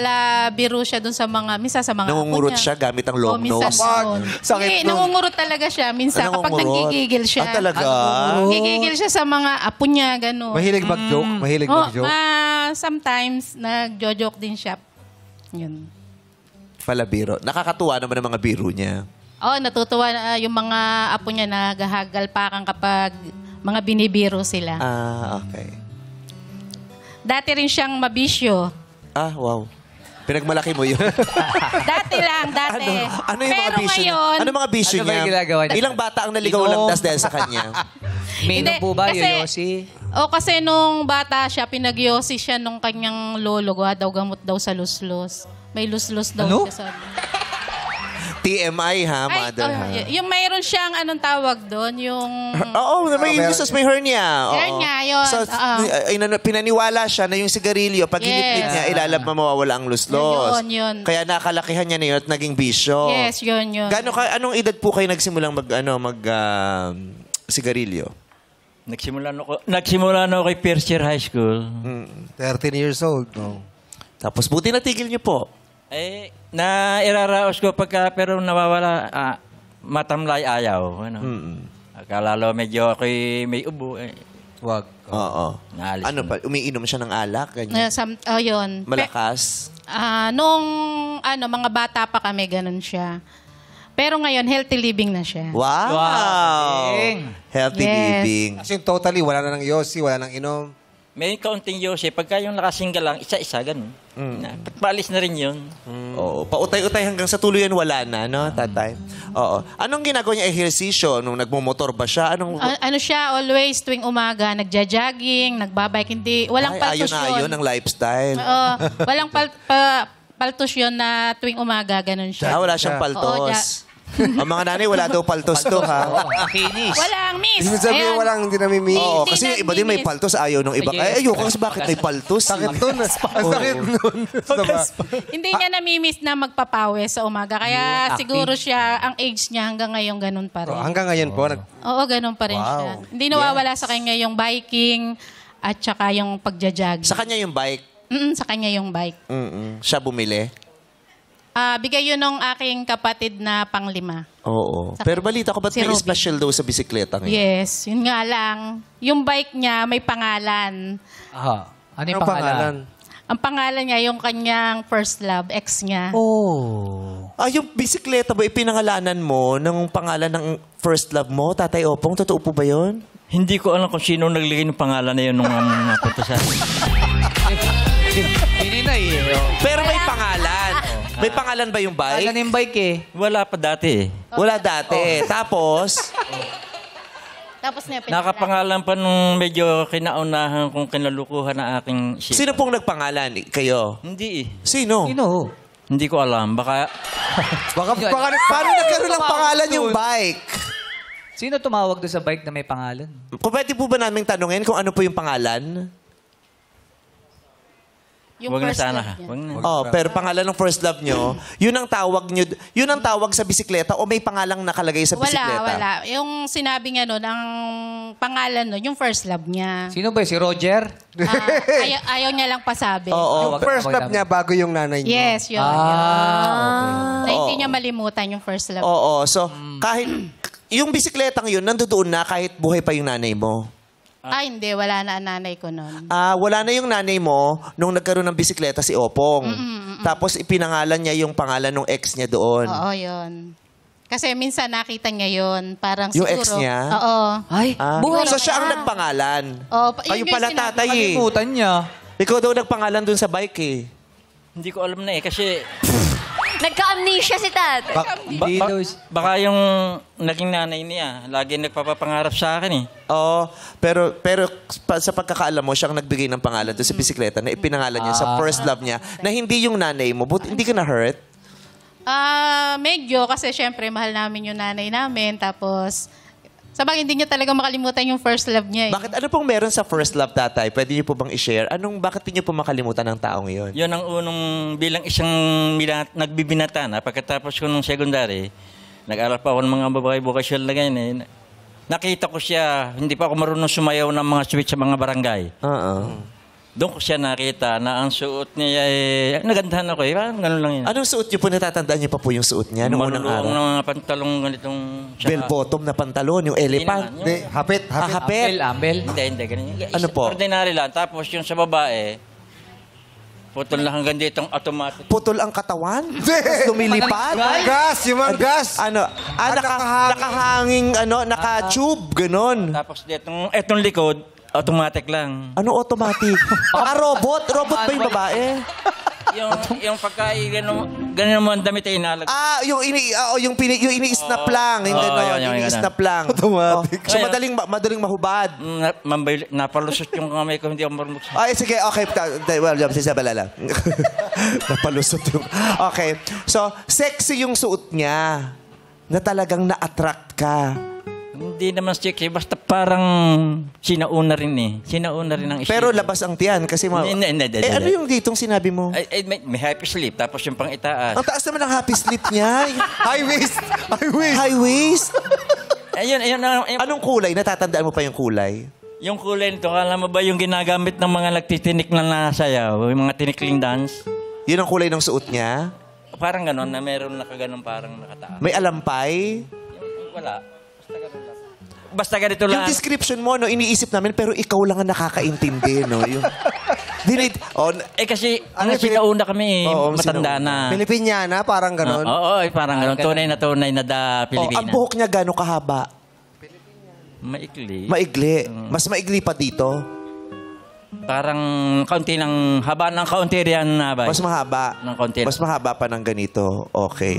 Biro siya dun sa mga, minsan sa mga Nangungurot apo niya. siya gamit ang long minsan nose? doon. Sakit Hindi, nun. nangungurot talaga siya. Minsan, Ah, kapag nangungurot? nagigigil siya. Talaga? Gigigil siya sa mga apo niya, gano'n. Mahilig mag-joke. Mahilig mag-joke. Sometimes, nagjo-joke din siya. Yun. Pala biro. Nakakatuwa naman ang mga biro niya. Natutuwa na yung mga apo niya naghahagalpakan kapag mga binibiro sila. Okay. Dati rin siyang mabisyo. Wow. Pinagmalaki mo yun. Dati. Ano yung mga Pero bisyo niya? ngayon, Ano mga bisyo Ano ba niya? yung ginagawa niya? Ilang bata ang naligaw lang das dahil sa kanya? Minom Hindi, po ba, kasi- Yoyosi? kasi nung bata siya, pinagyosi siya nung kanyang lolo. Gawa daw gamot daw sa luslos. May luslos daw Ano? siya sa... TMI ha, mother ha? Yung mayroon siyang anong tawag doon, yung... Oo, may Jesus, may hernia. Oo. Hernia, yun. So, pinaniwala siya na yung sigarilyo, pag hinipid niya, ilalab mawawala ang luslos. Yun. Kaya nakalakihan niya na yun at naging bisyo. Yes, yun. Anong edad po kayo nagsimulang sigarilyo? Nagsimula na ako kay first year high school. 13 years old. No. Tapos buti natigil niyo po. Iraraos ko pero nawawala, matamlay ayaw. Ano? Akala lo medyo ako'y may ubo. Wag. Oo. Naalis Ano na. pa? Umiinom siya ng alak? Ganyan. Yun. Malakas? Nung mga bata pa kami, ganun siya. Pero ngayon, healthy living na siya. Wow! Healthy Yes. living. Kasi yung totally, wala na ng yosi, wala nang inom. May kaunting yose. Pagka yung nakasinggal lang, isa-isa, ganun. Paalis na rin yun. Oo. Pautay-utay hanggang sa tuluyan wala na, no, tatay? Oo. Anong ginagawa niya ehersisyo? Nung nagmumotor ba siya? Anong... Siya, always tuwing umaga, nagja-jogging, nagbabike, walang paltos Ayon ang lifestyle. Walang paltos yun na tuwing umaga, ganun siya. Wala siyang paltos. Ang mga nanay, wala daw paltos to, ha? Kinis. Walang miss. Ibig sabihin, walang hindi namimiss. Oo, Hindi kasi na yung iba din may miss. paltos, ayaw nung iba. Ay, ayoko kasi bakit may paltos. Sakit nun. Ang sakit nun. Diba? Hindi niya namimiss na magpapawis sa umaga. Kaya siguro siya, ang age niya hanggang ngayon ganun pa rin. Hanggang ngayon po, Oo, ganun pa rin siya. Hindi nawawala sa kanya yung biking at saka yung pagja-jogging. Sa kanya yung bike. Sa kanya yung bike. Siya bumili. Bigay yun ng aking kapatid na pang-5. Oo. Pero balita ko, ba't Si may Robby. special daw sa bisikleta ngayon? Yes, yun nga lang. Yung bike niya may pangalan. Ano yung Anong pangalan? Ang pangalan niya, yung kanyang first love, ex niya. Yung bisikleta ba, ipinangalanan mo ng pangalan ng first love mo, Tatay Opong? Totoo po ba yun? Hindi ko alam kung sino naglagay ng pangalan na yun nung napunta sa... Hininay eh. Pero may pangalan. May pangalan ba yung bike? Pangalan yung bike eh. Wala pa dati. Wala dati. Tapos, Tapos niya Nakapangalan pa nung medyo kinaunahan kung kinalukuhan na aking ship. sino pong nagpangalan? Kayo? Hindi eh. Sino? Hindi ko alam. Baka Paano nagkaroon ng pangalan yung bike? Sino tumawag doon sa bike na may pangalan? Kung pwede po ba namin tanungin kung ano po yung pangalan? Yung Huwag na first sana. love niya. Huwag na. Oh, pero pangalan ng first love nyo, yun ang tawag sa bisikleta o may pangalang nakalagay sa bisikleta? Wala. Yung sinabi niya nun, ang pangalan nun, yung first love niya. Sino ba? Si Roger? Ayaw niya lang pasabi. Oo. Yung first love niya bago yung nanay niya. Yes, yun. Ah, Na hindi niya malimutan yung first love. Oo. So, kahit yung bisikletang yun, nandoon na kahit buhay pa yung nanay mo. Hindi. Wala na ang nanay ko nun. Wala na yung nanay mo nung nagkaroon ng bisikleta si Opong. Tapos ipinangalan niya yung pangalan ng ex niya doon. Oo, yun. Kasi minsan nakita niya yun. Parang Yung siguro. ex niya? Oo. Ay, Buhay So siya pa. ang nagpangalan. Yun Kayo pala yung sinabi. tatay eh. kalimutan niya. Ikaw daw nagpangalan dun sa bike eh. Hindi ko alam na kasi Nagka-amnesia si Tat. baka yung naging nanay niya, lagi nagpapapangarap sa akin eh. Oo. Pero sa pagkakaalam mo, siyang nagbigay ng pangalan doon sa bisikleta na ipinangalan niya sa first love niya na hindi yung nanay mo. But hindi ka na-hurt? Medyo kasi syempre mahal namin yung nanay namin. Tapos, sabang hindi niya talaga makalimutan yung first love niya. Bakit? Ano pong meron sa first love, tatay? Pwede niyo po bang i-share? Bakit niyo po makalimutan ng taong yun? Yun ang unang bilang isang nagbibinata na pagkatapos ko nung secondary, nag-aral pa ako ng mga babae vocational na ganyan eh. Nakita ko siya, hindi pa ako marunong sumayaw ng mga switch sa mga barangay. Doon ko siya nakita na ang suot niya nagandahan ako eh. Parang gano'n lang yun. Anong suot niyo po? Natatandaan niyo pa po yung suot niya noong unang araw? Maluluong ng mga pantalong ganitong... Bell-bottom na pantalon, yung elephant. Hindi, hapit. Hapit. Ambel. Hindi, ganyan. Ano po? Ordinary lang. Tapos yung sa babae, putol lang hanggang dito ang automatic. Putol ang katawan? Tapos lumilipad? Gas, yung mga gas. Nakahanging, naka-tube, ganon. Tapos etong likod, automatic lang. Ano automatic? Robot? Robot ba yung babae? yung pagkain, gano'n mo ang damit ay inalag. Yung ini-snap lang. Yung gano'n, ini-snap lang. Automatic. So, madaling mahubad. Napalusot yung kamay ko, hindi ako marunong. Ay, sige, okay. Well, balala. Napalusot yung... Okay. So, sexy yung suot niya na talagang na-attract ka. Hindi naman sexy, basta parang sinauna rin eh. Sinauna rin ang isip. Pero labas ang tiyan kasi... Hindi. ano yung ditong sinabi mo? May happy sleep, tapos yung pang itaas. Ang taas naman ng happy sleep niya. High waist. High waist. Ayun. Anong kulay? Natatandaan mo pa yung kulay? Yung kulay nito, alam mo ba yung ginagamit ng mga nagtitinik na nasayaw? Yung mga tinikling dance? Yun ang kulay ng suot niya? Parang ganon, na meron nakaganon parang nakataas. May alampay? Wala. Basta ganito lang. Yung description mo, iniisip namin, pero ikaw lang ang nakakaintindi, no? Kasi, sinauna kami, matanda na. Pilipiniana, parang ganon. Oo, parang ganon. Tunay na Pilipina. Ang buhok niya gano'ng kahaba? Maikli. Maigli. Mas maigli pa dito? Parang kaunti ng haba ng kaunti riyan na ba? Mas mahaba. Ng kaunti. Mas mahaba pa ng ganito. Okay.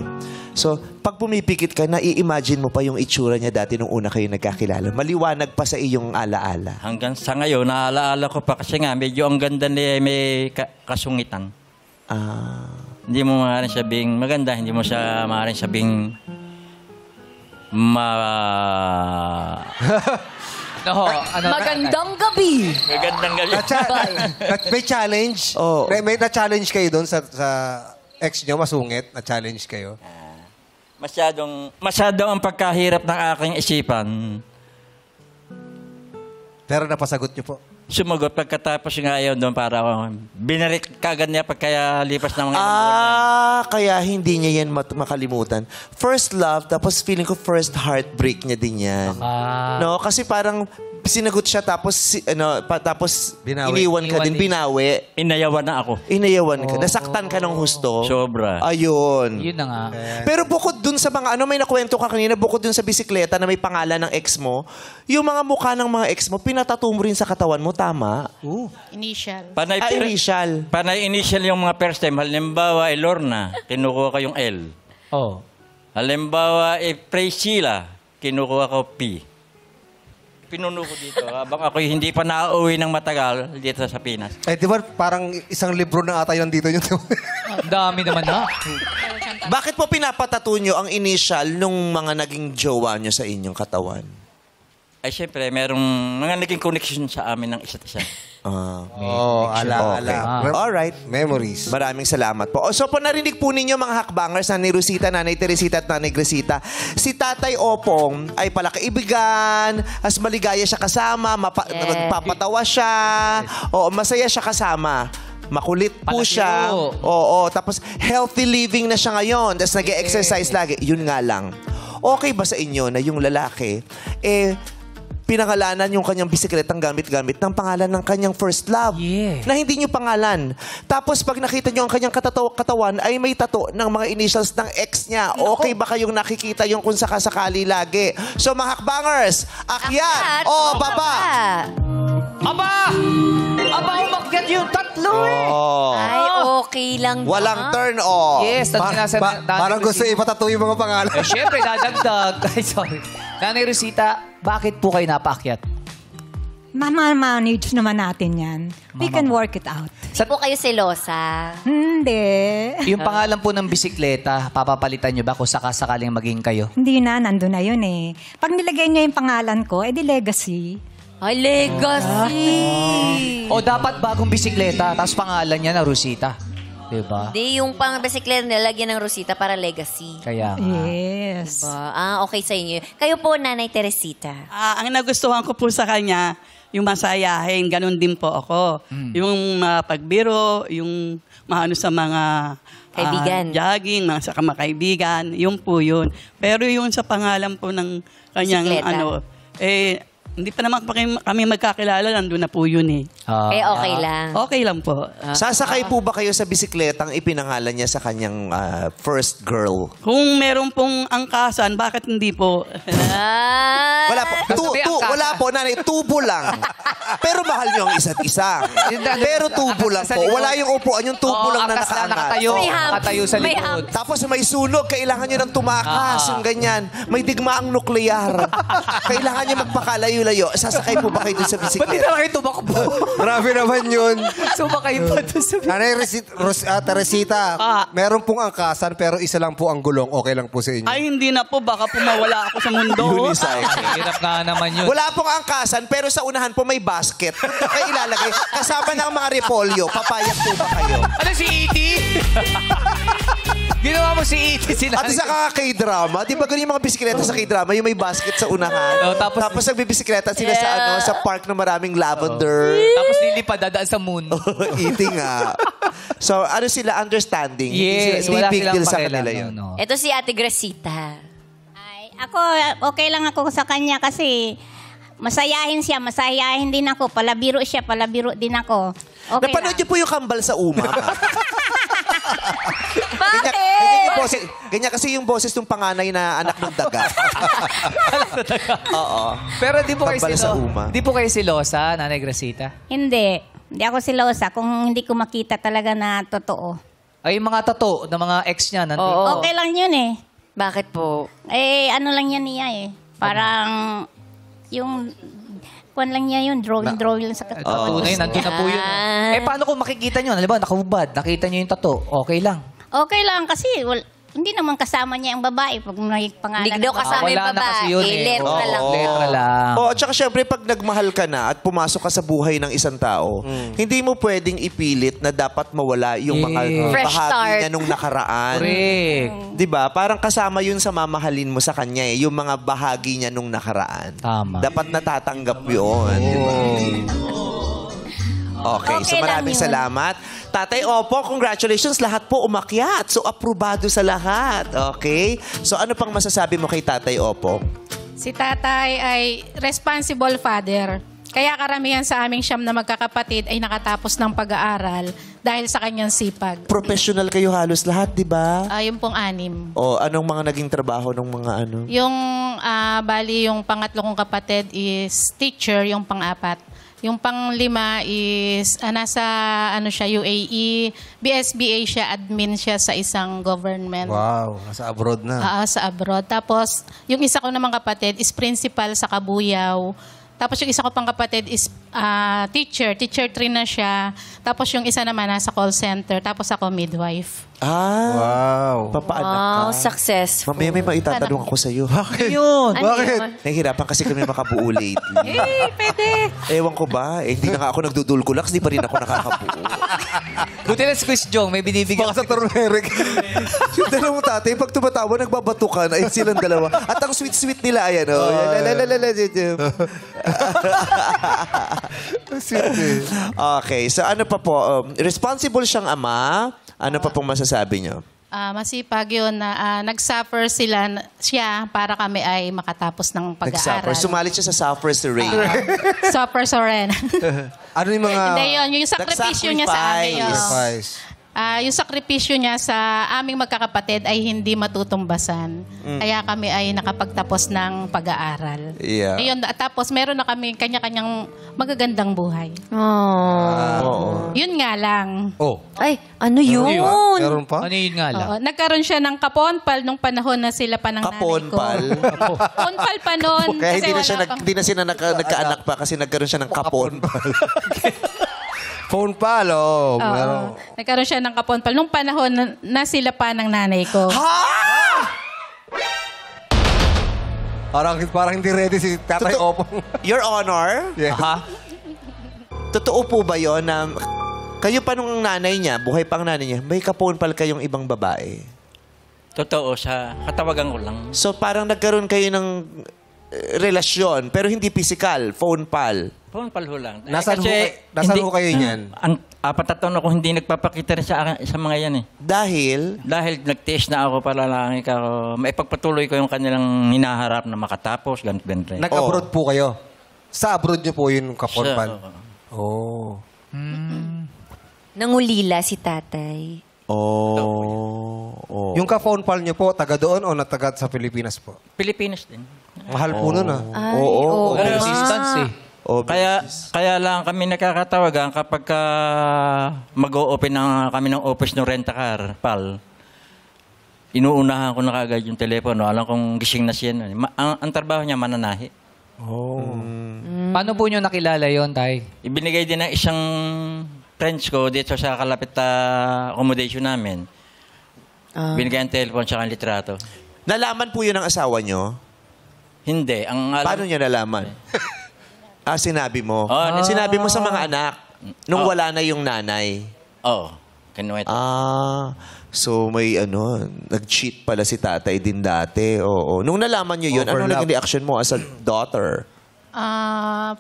So, pag pumipikit ka, nai-imagine mo pa yung itsura niya dati nung una kayo nagkakilala. Maliwanag pa sa iyong alaala. Hanggang sa ngayon, naalaala ko pa kasi nga, medyo ang ganda niya may kasungitan. Hindi mo maaaring sabing maganda, hindi mo siya maaaring sabing Magandang gabi. Magandang gabi. May challenge? May na-challenge kayo doon sa ex nyo, masungit? Na-challenge kayo? Masyadong ang pagkahirap ng aking isipan. Pero napasagot nyo po? Sumagot pagkatapos nga ayaw doon para binarik kagad niya pagkalipas ng mga kaya hindi niya yan makalimutan. First love, tapos feeling ko first heartbreak niya din yan. No? Kasi parang sinagot siya tapos iniwan ka din, binawi. Inayawan na ako. Inayawan ka. Nasaktan ka ng husto. Sobra. Ayun. Yun na nga. Pero bukod dun sa mga, may nakwento ka kanina, bukod dun sa bisikleta na may pangalan ng ex mo, yung mga mukha ng mga ex mo, pinatato mo rin sa katawan mo, tama? Initial. Initial. Panay initial yung mga first time. Halimbawa, Lorna, kinukuha ko yung L. Halimbawa, Priscilla, kinukuha ko P. Pinuno ko dito habang ako hindi pa nauwi ng matagal dito sa Pinas. Di ba parang isang libro na ata yun dito. Dami naman na. Bakit po pinapatato nyo ang initial nung mga naging jowa nyo sa inyong katawan? Ay, syempre, merong mga naging connection sa amin ng isa't isa. Ala. Alright. Memories. Maraming salamat po. So po narinig po ninyo mga hakbangers, Nanay Rosita, Nanay Teresita at Nanay Gresita. Si Tatay Opong ay pala kaibigan, as maligaya siya kasama, magpapatawa siya, o masaya siya kasama. Makulit po siya. Oo, tapos healthy living na siya ngayon. Tapos nag-exercise lagi. Yun nga lang. Okay ba sa inyo na yung lalaki, pinangalanan yung kanyang bisikletang gamit-gamit ng pangalan ng kanyang first love. Na hindi nyo pangalan. Tapos pag nakita nyo ang kanyang katawan ay may tato ng mga initials ng ex niya. Okay ba kayong nakikita yung kung sakasakali lagi? So mga hakbangers, akyat o baba? Aba! Aba, umakyat yung tatlo Ay, okay lang. Walang turn off. Yes, Parang gusto ipatato yung mga pangalan. Siyempre, dadagdag. Ay, sorry. Nanay Rosita, bakit po kayo napaakyat? Manage naman natin yan. We can work it out. Sa po kayo selosa? Hindi. Yung pangalan po ng bisikleta, papapalitan nyo ba kung sakasakaling maging kayo? Hindi na, nandun na yun eh. Pag nilagay niya yung pangalan ko, edi legacy. Ay, legacy! O dapat bagong bisikleta, tapos pangalan niya na Rosita. Diba? Hindi, yung pang bisikleta nilagyan ng Rosita para legacy. Kaya nga. Yes. Diba? Okay sa inyo. Kayo po, Nanay Teresita. Ang nagustuhan ko po sa kanya, yung masayahin, ganun din po ako. Yung pagbiro, yung maano sa mga Kaibigan. jogging, sa mga kaibigan, yun po yun. Pero yung sa pangalan po ng kanyang Bisikleta. hindi pa naman kami magkakilala, nandun na po yun eh. Okay lang. Okay lang po. Sasakay po ba kayo sa bisikletang ipinangalan niya sa kanyang first girl? Kung meron pong angkasan, bakit hindi po? Wala po. Wala po, Nanay. Tubo lang. Pero mahal niyo ang isa't isa. Pero tubo lang po. Wala yung upuan, yung tubo lang na nakaangat. Nakatayo sa likod. Tapos may sunog, kailangan niyo ng tumakas, yung ganyan. May digmaang nuklear. Kailangan niyo magpakalayo-layo. Sasakay po ba kayo dun sa Ba't di bisikleta? na kayo tumakbo? Grabe naman yun. Sumakay pa dun sa Nanay Teresita, meron pong angkasan pero isa lang po ang gulong. Okay lang po sa inyo. Ay, hindi na po. Baka po mawala ako sa mundo. Hirap nga naman yun. Wala pong angkasan, pero sa unahan po may basket. Kayo ilalagay. Kasama ng mga repolyo. Papayag po ba kayo? Ano si E.T.? Ginawa mo si E.T. At sa K-drama, di ba ganun yung mga bisikleta sa K-drama, yung may basket sa unahan. Tapos nagbibisikleta sila sa park na maraming lavender. Tapos lilipad, dadaan sa moon. Eating nga. So, ano sila, understanding. Yes, Hindi wala big silang deal sa pakialam, kanila yun. no. Ito si Ate Gresita. Ako, okay lang ako sa kanya kasi masayahin siya, masayahin din ako. Palabiro siya, palabiro din ako. Okay Napanood niyo po yung kambal sa uma. Bakit? Ganyan kasi yung boses ng panganay na anak ng daga. Oo. Pero di po kayo Kambal sa uma. Di po kayo silosa, Nanay Gresita? Hindi. Hindi ako silosa kung hindi ko makita talaga na totoo. Ay, yung mga tato ng mga ex niya. Okay lang yun eh. Bakit po? Ano lang yan niya eh. Parang yung kuwan lang niya yun, drawing lang sa katawan. Tunay, nandun na po yun. Paano kung makikita nyo? Halimbawa, nakahubad, nakita nyo yung tato, okay lang. Okay lang kasi hindi naman kasama niya ang babae pag may pangalan. Hindi daw kasama yung Wala na kasi babae. yun eh. Letra lang. Letra lang. Oo, at saka syempre pag nagmahal ka na at pumasok ka sa buhay ng isang tao, hindi mo pwedeng ipilit na dapat mawala yung mga Fresh bahagi start. niya nung nakaraan. Correct. 'Di ba? Parang kasama yun sa mamahalin mo sa kanya eh, yung mga bahagi niya nung nakaraan. Tama. Dapat natatanggap yun, 'di ba? Okay, so Okay lang maraming yun. salamat. Tatay Opo, congratulations. Lahat po umakyat. So, aprobado sa lahat. Okay? So, ano pang masasabi mo kay Tatay Opo? Si tatay ay responsible father. Kaya karamihan sa aming siyam na magkakapatid ay nakatapos ng pag-aaral dahil sa kanyang sipag. Professional kayo halos lahat, di ba? Yung pong 6. O, anong mga naging trabaho ng mga ano? Yung bali yung pangatlo kong kapatid is teacher, yung pang-4. Yung pang-5 is nasa siya UAE, BSBA siya, admin siya sa isang government. Wow, nasa abroad na. Sa abroad. Tapos yung isa ko namang kapatid is principal sa Kabuyaw. Tapos yung isa ko pang kapatid is teacher 3 na siya. Tapos yung isa naman nasa call center. Tapos ako midwife. Wow. Papaanak ka. Wow, successful. Mamaya may maitatanong ako sa'yo. Yun. Ano Bakit? yun? Nahihirapan kasi kami makabuo lately. Pwede. Ewan ko ba? Hindi na nga ako nagdudulkulax, di pa rin ako nakakabuo. Buti na si Quiz Jong, may binibigyan. Baka sa turmeric. Yung dalawang tatay, pag tumatawa, nagbabatukan, ay silang dalawa. At ang sweet-sweet nila, ayan, oh. Okay, so ano pa po? Responsible siyang ama. Ano pa pong masasabi niyo? Masipag yun na nag-suffer siya para kami ay makatapos ng Nag-suffer. pag-aaral. Sumali siya sa suffer sa rain. Suffer so rin. Ano yung mga... Hindi yun, yung sakripisyo niya sa amin. Yun. Sacrifice. Yung sakripisyo niya sa aming magkakapatid ay hindi matutumbasan. Kaya kami ay nakapagtapos ng pag-aaral. Yeah. Ayun, tapos meron na kami kanya-kanyang magagandang buhay. Oh. Yun nga lang. Oh. Ay, ano yun? Meron pa? Ano yun nga lang? Oo, nagkaroon siya ng kaponpal nung panahon na sila pa ng nanay ko. Kaponpal. Kaponpal pa noon. Kaya kasi hindi na wala siya, pang- hindi na sila nagkaanak pa kasi nagkaroon siya ng kaponpal. Phone pal, oh. Oo. Meron. Nagkaroon siya ng kaponpal nung panahon na sila pa ng nanay ko. Parang hindi ready si Tatay Opong. Your Honor? Yeah. Ha? Totoo po ba yun na kayo pa nung nanay niya, buhay pang nanay niya, may kaponpal kayong ibang babae? Totoo, sa katawagan ko lang. So parang nagkaroon kayo ng relasyon, pero hindi physical, phone pal. Phone pal ho lang. Nasaan ho kayo niyan? Apat na taon ako hindi nagpapakita rin sa mga yan eh. Dahil? Dahil nag-test na ako para lang ako, maipagpatuloy ko yung kanilang hinaharap na makatapos, ganito. Nag-abroad po kayo? Sa abroad niyo po yung kaponpal? Siya, Oh. Nangulila si tatay. Oh. Yung ka-phone pal niyo po, taga doon o nataga sa Pilipinas po? Pilipinas din. Mahal po nun ah. Ay, Oo. Pero resistance eh. Kaya lang kami nakakatawagan kapag mag-o-open kami ng office ng rent-a-car, pal. Inuunahan ko na kagad yung telepono. Alam kong gising na siya. Ang trabaho niya, mananahi. Paano po nyo nakilala yon, tay? Ibinigay din ng isang friends ko dito sa kalapit na accommodation namin. Binigay ang telephone sa litrato. Nalaman po yun ng asawa nyo? Hindi. Paano niya nalaman? Sinabi mo. Sinabi mo sa mga anak nung wala na yung nanay. Oo. Kinuwet. So may nag-cheat pala si tatay din dati. Oo. Nung nalaman nyo yun, ano naging reaction mo as a daughter?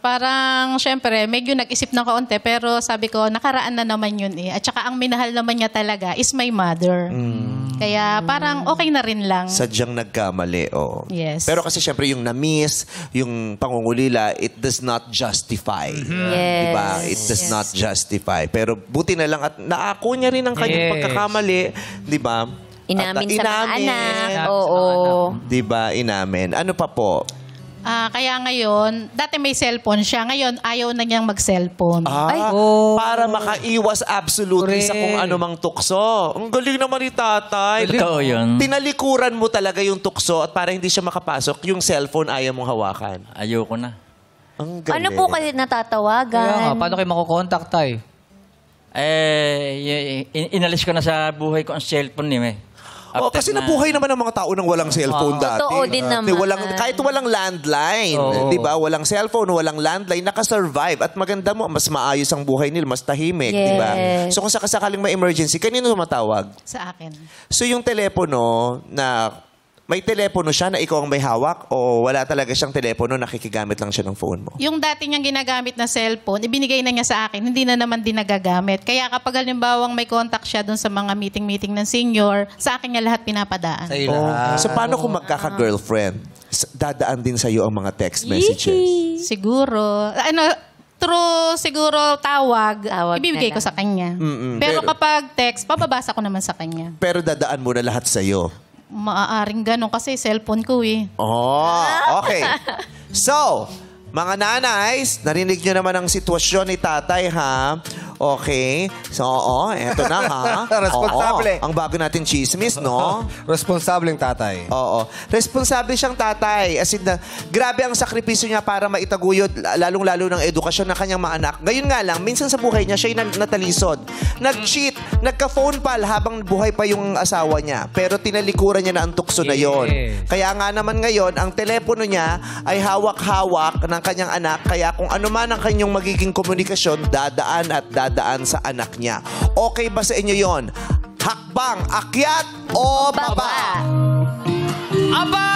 Parang, syempre, medyo nag-isip ng kaunti, pero sabi ko, nakaraan na naman yun eh. At saka ang minahal naman niya talaga is my mother. Kaya parang okay na rin lang. Sadyang nagkamali, oo. Yes. Pero kasi syempre yung na-miss, yung pangungulila, it does not justify. Yes. Diba? It does not justify. Pero buti na lang at naako niya rin ang kanyang pagkakamali. Diba? Inamin At sa mga anak. Inamin Oo. sa mga Diba? Inamin. Ano pa po? Kaya ngayon, dati may cellphone siya. Ngayon, ayaw na niyang mag-cellphone. Para makaiwas absolutely sa kung anumang tukso. Ang galing naman ni tatay. Totoo yun. Tinalikuran mo talaga yung tukso at para hindi siya makapasok, yung cellphone ayaw mong hawakan. Ayoko na. Ang galing. Ano po kayo natatawagan? Kaya nga, paano kayo makukontakt, tay? Inalis ko na sa buhay ko ang cellphone eh. Kasi nabuhay naman ang mga tao nang walang cellphone dati. Totoo din naman. Kahit walang landline. Di ba? Walang cellphone, walang landline, nakasurvive. At maganda mo, mas maayos ang buhay nila, mas tahimik. Di ba? Yes. So kung sakasakaling may emergency, kanino tumatawag? Sa akin. So yung telepono na may telepono siya na ikaw ang may hawak o wala talaga siyang telepono, nakikigamit lang siya ng phone mo? Yung dati niyang ginagamit na cellphone, ibinigay na niya sa akin, hindi na naman din nagagamit. Kaya kapag halimbawang may contact siya dun sa mga meeting-meeting ng senior, sa akin niya lahat pinapadaan. So paano kung magkaka-girlfriend? Dadaan din sa'yo ang mga text messages? Siguro. Through siguro tawag ibibigay na ko sa kanya. Pero Pero kapag text, pababasa ko naman sa kanya. Pero dadaan mo na lahat sa'yo? Maaaring ganun kasi cellphone ko eh. Okay. So, mga nanays, narinig nyo naman ang sitwasyon ni tatay, ha? Okay. So, eto na ha. Responsable. Oo, ang bago natin chismis, no? Responsableng tatay. Oo. Responsable siyang tatay. As in, grabe ang sakripisyo niya para maitaguyod, lalong-lalo ng edukasyon ng kanyang mga anak. Ngayon nga lang, minsan sa buhay niya, siya'y natalisod. Nag-cheat, nagka-phone pal habang buhay pa yung asawa niya. Pero tinalikuran niya na ang tukso na yon. Kaya nga naman ngayon, ang telepono niya ay hawak-hawak ng kanyang anak. Kaya kung ano man ang kanyang magiging komunikasyon, dadaan sa anak niya. Okay ba sa inyo yon? Hakbang, akyat o baba? Aba!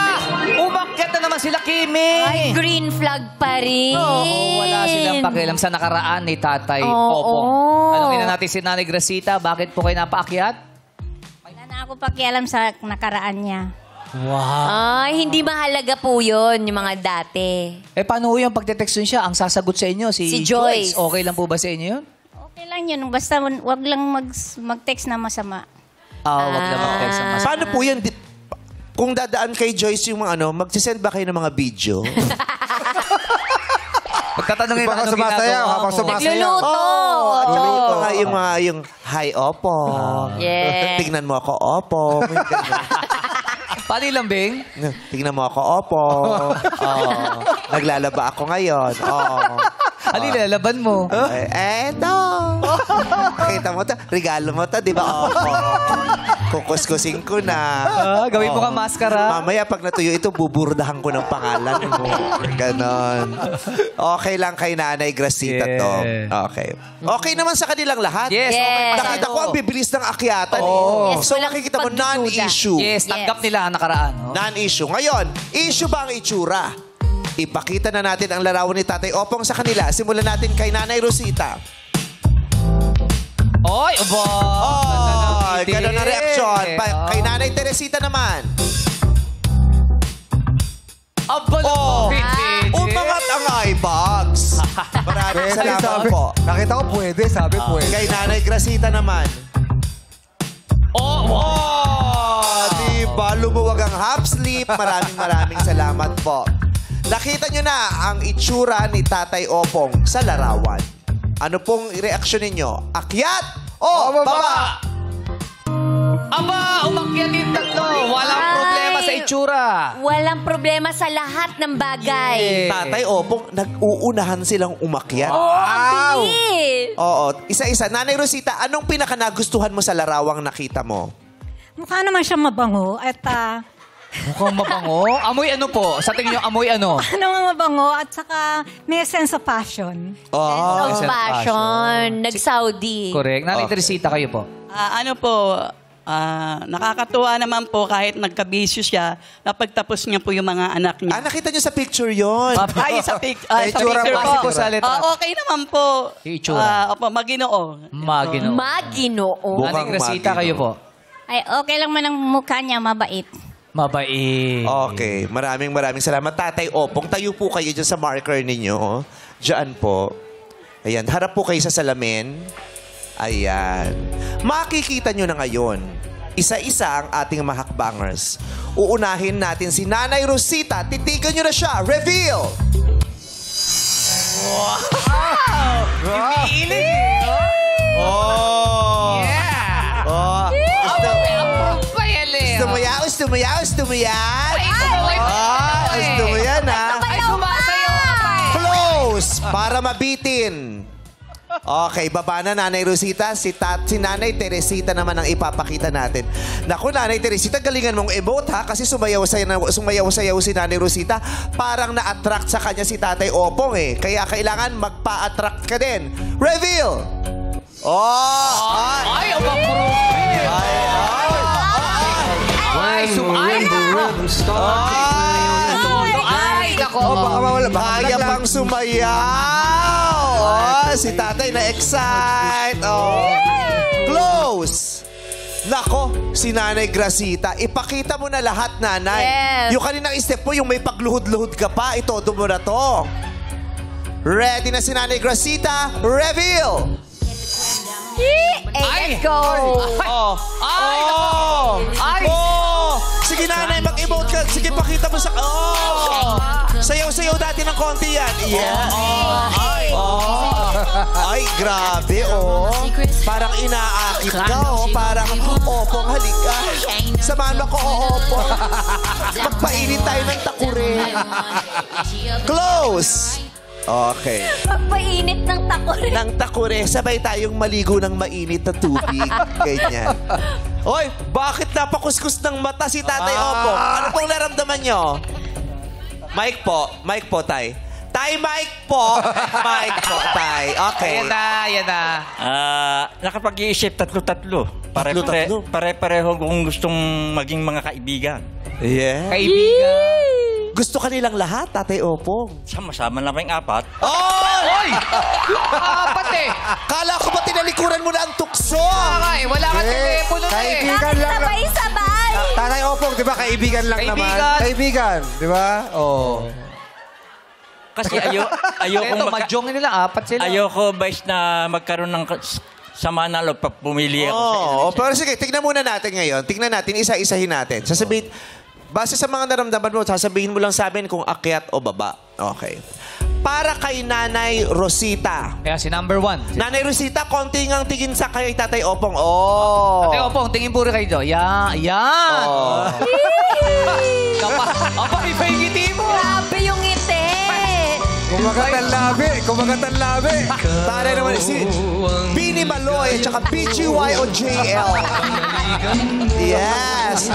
Umakyat na naman sila, Kimi! Ay, green flag pa rin. Oo, wala silang pakialam sa nakaraan ni Tatay Opong. Tanungin na natin si Nanay Gracita, bakit po kayo napaakyat? Wala na ako pakialam sa nakaraan niya. Wow. Ay, hindi mahalaga po yun, yung mga dati. Paano yung pagte-text siya? Ang sasagot sa inyo, si Joyce. Okay lang po ba sa inyo yun? Okay lang yun. Basta wag lang mag-text na masama. Wag lang mag-text. Paano po yan? Kung dadaan kay Joyce yung mga magsisend ba kayo ng mga video? Pagtatanungin na anong sumasayaw, ginagawa habang mo. sumasayaw. Nagluluto. Yung mga hi, Opo. Yeah. Tingnan mo ako, Opo. Paano yung lambing? Tingnan mo ako, Opo. Naglalaba ako ngayon. Ano yung lalaban mo? Eto. Kita mo to, regalo mo to, di ba? Opo. Kukuskusin ko na. Gawin mo ka maskara. Mamaya pag natuyo ito, buburdahan ko ng pangalan mo. Ganon. Okay lang kay Nanay Gracita to. Okay. Okay naman sa kanilang lahat. Yes. Yes. Nakita ko ang bibilis ng akyatan. Yes, So walang makikita mo, pagdududa. non-issue. Yes, tanggap nila ang nakaraan. No? Non-issue. Ngayon, issue ba ang itsura? Ipakita na natin ang larawan ni Tatay Opong sa kanila. Simulan natin kay Nanay Rosita. Oy, ubo! Ganda na reaksyon. Kay Nanay Teresita naman. Aba Umangat ang eye bags. Maraming salamat po. Nakita ko pwede, sabi pwede. Kay Nanay Gracita naman. Diba? Lumuwag ang half sleep. Maraming salamat po. Nakita nyo na ang itsura ni Tatay Opong sa larawan. Ano pong reaksyon ninyo? Akyat o baba? Aba, umakyat yung tatlo. Walang problema sa itsura. Walang problema sa lahat ng bagay. Tatay Opong, nag-uunahan silang umakyat. Ang bilis. Oo, isa-isa. Nanay Rosita, anong pinaka nagustuhan mo sa larawang nakita mo? Mukha naman siya mabango at Mukhang mabango. Amoy ano po? Sa tingin nyo, amoy ano? mabango at saka may sense of passion. Sense of passion. Nag-Saudi. Correct. Nanay Teresita, kayo po. Nakakatuwa naman po kahit nagkabisyo siya, napagtapos niya po yung mga anak niya. Nakita nyo sa picture yon. Ay, sa picture po. po. Sa letra. Okay naman po. Itsura. Maginoo. Maginoo. Nanay Gracita, kayo po. Ay, okay lang man ang mukha niya, mabait. Mabait. Okay. Maraming salamat. Tatay Opong, tayo po kayo dyan sa marker ninyo. Diyan po. Ayan. Harap po kayo sa salamin. Ayan. Makikita nyo na ngayon, isa-isa ang ating mga hakbangers. Uunahin natin si Nanay Rosita. Titigan nyo na siya. Reveal! Umiiling. Gusto mo yan? Gusto mo yan, ha? Ay, sumasayaw. Close! Para mabitin. Okay, baba na Nanay Rosita. Si Nanay Teresita naman ang ipapakita natin. Naku, Nanay Teresita, galingan mong emote, ha? Kasi sumayaw-sayaw si Nanay Rosita. Parang na-attract sa kanya si Tatay Opong, eh. Kaya kailangan magpa-attract ka din. Reveal! Ay, ang Kaya pang sumayaw. Si Tatay na-excite. Close. Nako, si Nanay Gracita, ipakita mo na lahat, Nanay. Yes. Yung kaninang step mo, yung may pagluhod-luhod ka pa, itodo mo na to. Ready na si Nanay Gracita. Reveal! Let's go. Sige, nanay, mag-emote ka. Sige, pakita mo sa... Oh! Sayaw-sayaw natin ng konti yan. Yeah. Ay, grabe, oh. Parang inaakit ka, oh. Parang, opong, halika. Samahan mo ko, opong. Magpainit tayo ng takure. Close. Okay. Magpainit ng takure. Ng takure, sabay tayong maligo ng mainit na tubig. Ganyan. Oy, bakit napakuskus ng mata si Tatay Opong? Ano pong naramdaman nyo? Mic po, Tay. Tay, mic po. Mic po, Tay. Okay. Yan na. Nakapag-iisip tatlo-tatlo. Tatlo-tatlo? Pare-pareho kung gustong maging mga kaibigan. Yeah. Kaibigan. Gusto kanilang lahat, Tatay Opong. Sama-sama na ba yung apat? Oy! Apat eh. Kala ko ba tinalikuran mo na ang tukso? Wala ka telepono na eh. Kaibigan lang. Sabay-sabay. Tatay Opong, di ba? Kaibigan lang naman. Kaibigan. Di ba? Oo. Kasi ayoko Ito, mahjong nila, apat sila. ayoko Vice na magkaroon ng sama na loob pag pumili ako sa Oo. Pero sige, tignan muna natin ngayon. Tignan natin, isa-isahin natin. Sasabihin, base sa mga naramdaman mo, sasabihin mo lang sa amin kung akyat o baba. Okay. Para kay Nanay Rosita. Kaya si number 1. Nanay Rosita, konti ngang tingin sa kay Tatay Opong. Oh. Tatay Opong, tingin puro kayo. Yan. Oh. Iba yung ngiti mo. Grabe yung ngiti. Kumagat ang labi. Para naman si Bini Maloy at saka BGYOJL. Yes.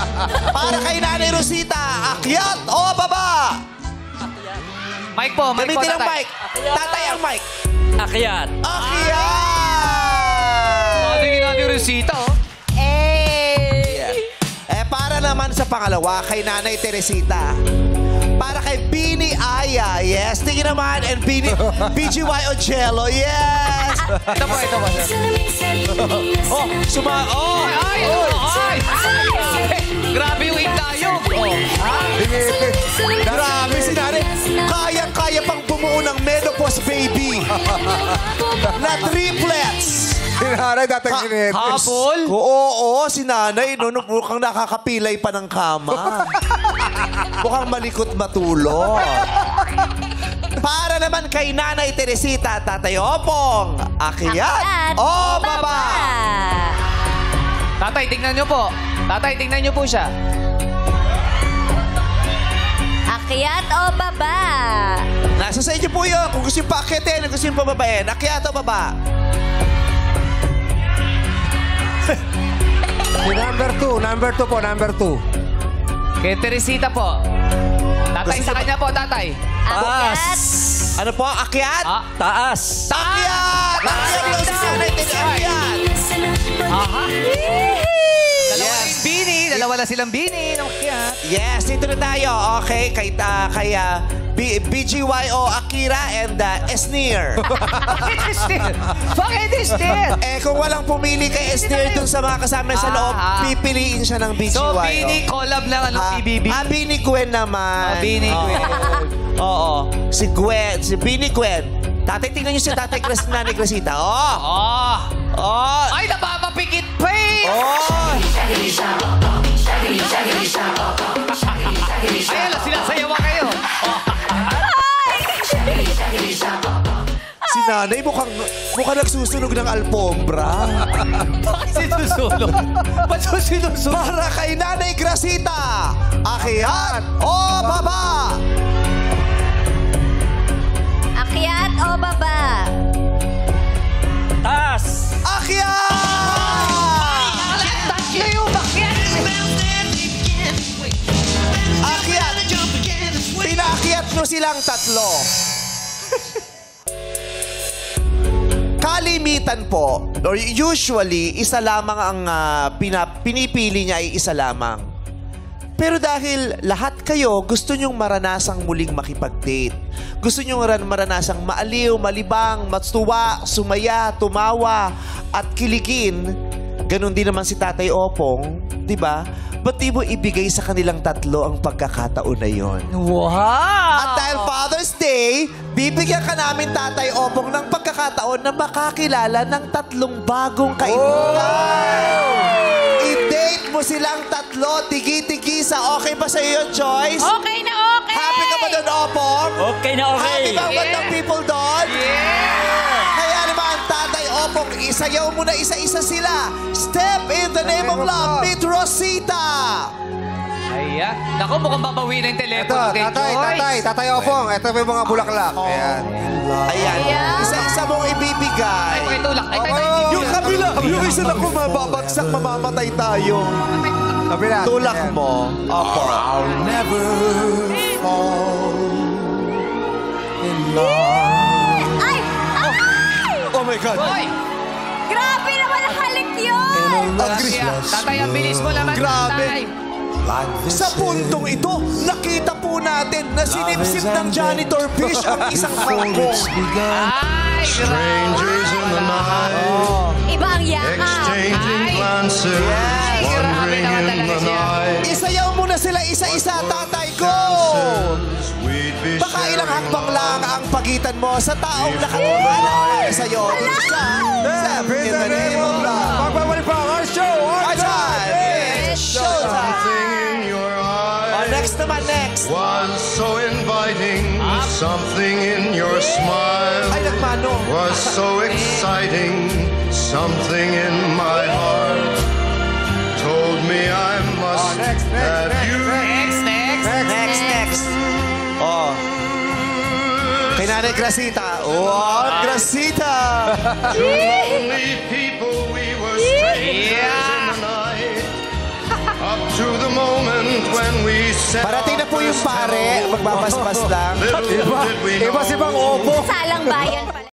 Para kay Nanay Rosita, akyat o baba? Mic po, Gamitin ang tatay. mic. Tatay ang mic. Akyat. Akyat! Tingin natin Rosita, oh. Para naman sa pangalawa, kay Nanay Teresita. Para kay Bini Aya, yes. Tingin naman, and BGY Ochelo, yes. Ito po. Ay! Grabe yung intayog. Grabe si Nanay. Kaya pang bumuo ng menopause baby. Na triplets. Si Nanay datang ginetes. Habol? Oo, si Nanay, no, mukhang nakakapilay pa ng kama. Mukhang malikot matulog. Para naman kay Nanay Teresita, Tatay Opong, akyat o baba? Tatay, tingnan nyo po. Tatay, tingnan nyo po siya. Akyat o baba? Nasa sa inyo po yun. Kung gusto yung paakyatin, kung gusto yung pababain, akyat o baba? Number 2 po. Kay Teresita po. Tatay, sa kanya po, tatay. Akyat. Ano po? Akyat? Taas. Akyat! Akyat daw si Nanay Teresita. Akyat! Aha. Dalawa lang Bini. Dalawa lang silang Bini. Yes, dito na tayo. Okay, kay BGYO Akira and Esnir. Bakit is this? Kung walang pumili kay Esnir dun sa mga kasama sa loob, pipiliin siya ng BGYO. So, Bini, collab lang PBB. Bini Gwen naman. Bini Gwen. Oo. Si Bini Gwen. Tatay, tingnan niyo si Tatay Nanay Cresita. Ay, napapapikit pa eh. Ayan, sinasayawan kayo. Si Nanay mukhang nagsusunog ng alpombra. Bakit sinusunog? Ba't sinusunog? Para kay Nanay Gracita, akyat o baba? Akyat o baba? Taas. Akyat! Tatlo yung akyat. Akyat! Pinaakyat nyo silang tatlo. Kalimitan po, or usually, isa lamang ang pinipili niya ay isa lamang. Pero dahil lahat kayo gusto nyong maranasang muling makipag-date. Gusto nyong maranasang maaliw, malibang, matuwa, sumaya, tumawa, at kiligin. Ganon din naman si Tatay Opong, di ba? Ba't di mo ibigay sa kanilang tatlo ang pagkakataon na yon? Wow! At dahil Father's Day, bibigyan ka namin Tatay Opong ng pagkakataon na makakilala ng tatlong bagong kaibigan. I-rate mo silang tatlo, tigi-tigi sa okay ba sa iyo, Joyce? Okay na okay! Happy ka ba doon, Opong? Okay na okay. Happy ba ang bandang people doon? Kaya naman, Tatay Opong, isayaw mo na isa-isa sila. Step in the name of love, meet Rosita. Ayan. Naku, mukhang babawi na yung Ito, telepono kay Joyce. tatay Opong. Ito may mga bulaklak. Ayan. Ayan. Isa-isa mong ibibigay. Ay, tulak. Ay, Yung kabila, yung isa na kumababagsak, mamamatay tayo. Kabila. Tulak Ayan. mo. Opo. I'll never fall in love. Ay! Ay! Oh my God. Hoy! Grabe naman ang halik yun! Tatay, ang bilis mo naman, Grabe. Tatay. Like this Sa puntong ito, nakita po natin na sinipsip ng janitor fish ang isang kangkong. Ay, Strangers in the night, Iba ang yaka. exchanging Ay. glances, Ay, grabe wandering naman in talaga the siya. night. Isayaw mo na sila isa-isa, tatay ko! We'd be Baka ilang sharing hakbang lang ang pagitan mo sa taong nakatiwala sa'yo. Step in the name of love. Magbabalik pa ang show. Our time is showtime. something in your eyes. Next naman, next. Was so inviting, something in your smile Ay, nagmano. was so exciting, something in my heart told me I must have you. Next. Oh. Kay Nanay Gracita. Oh, Gracita. Only people we were strangers in the night. Up to the moment when we said Parating na po yung pare. Magbabasbas lang. little did we know. Iba si Bang Opo. Salang bayan pala.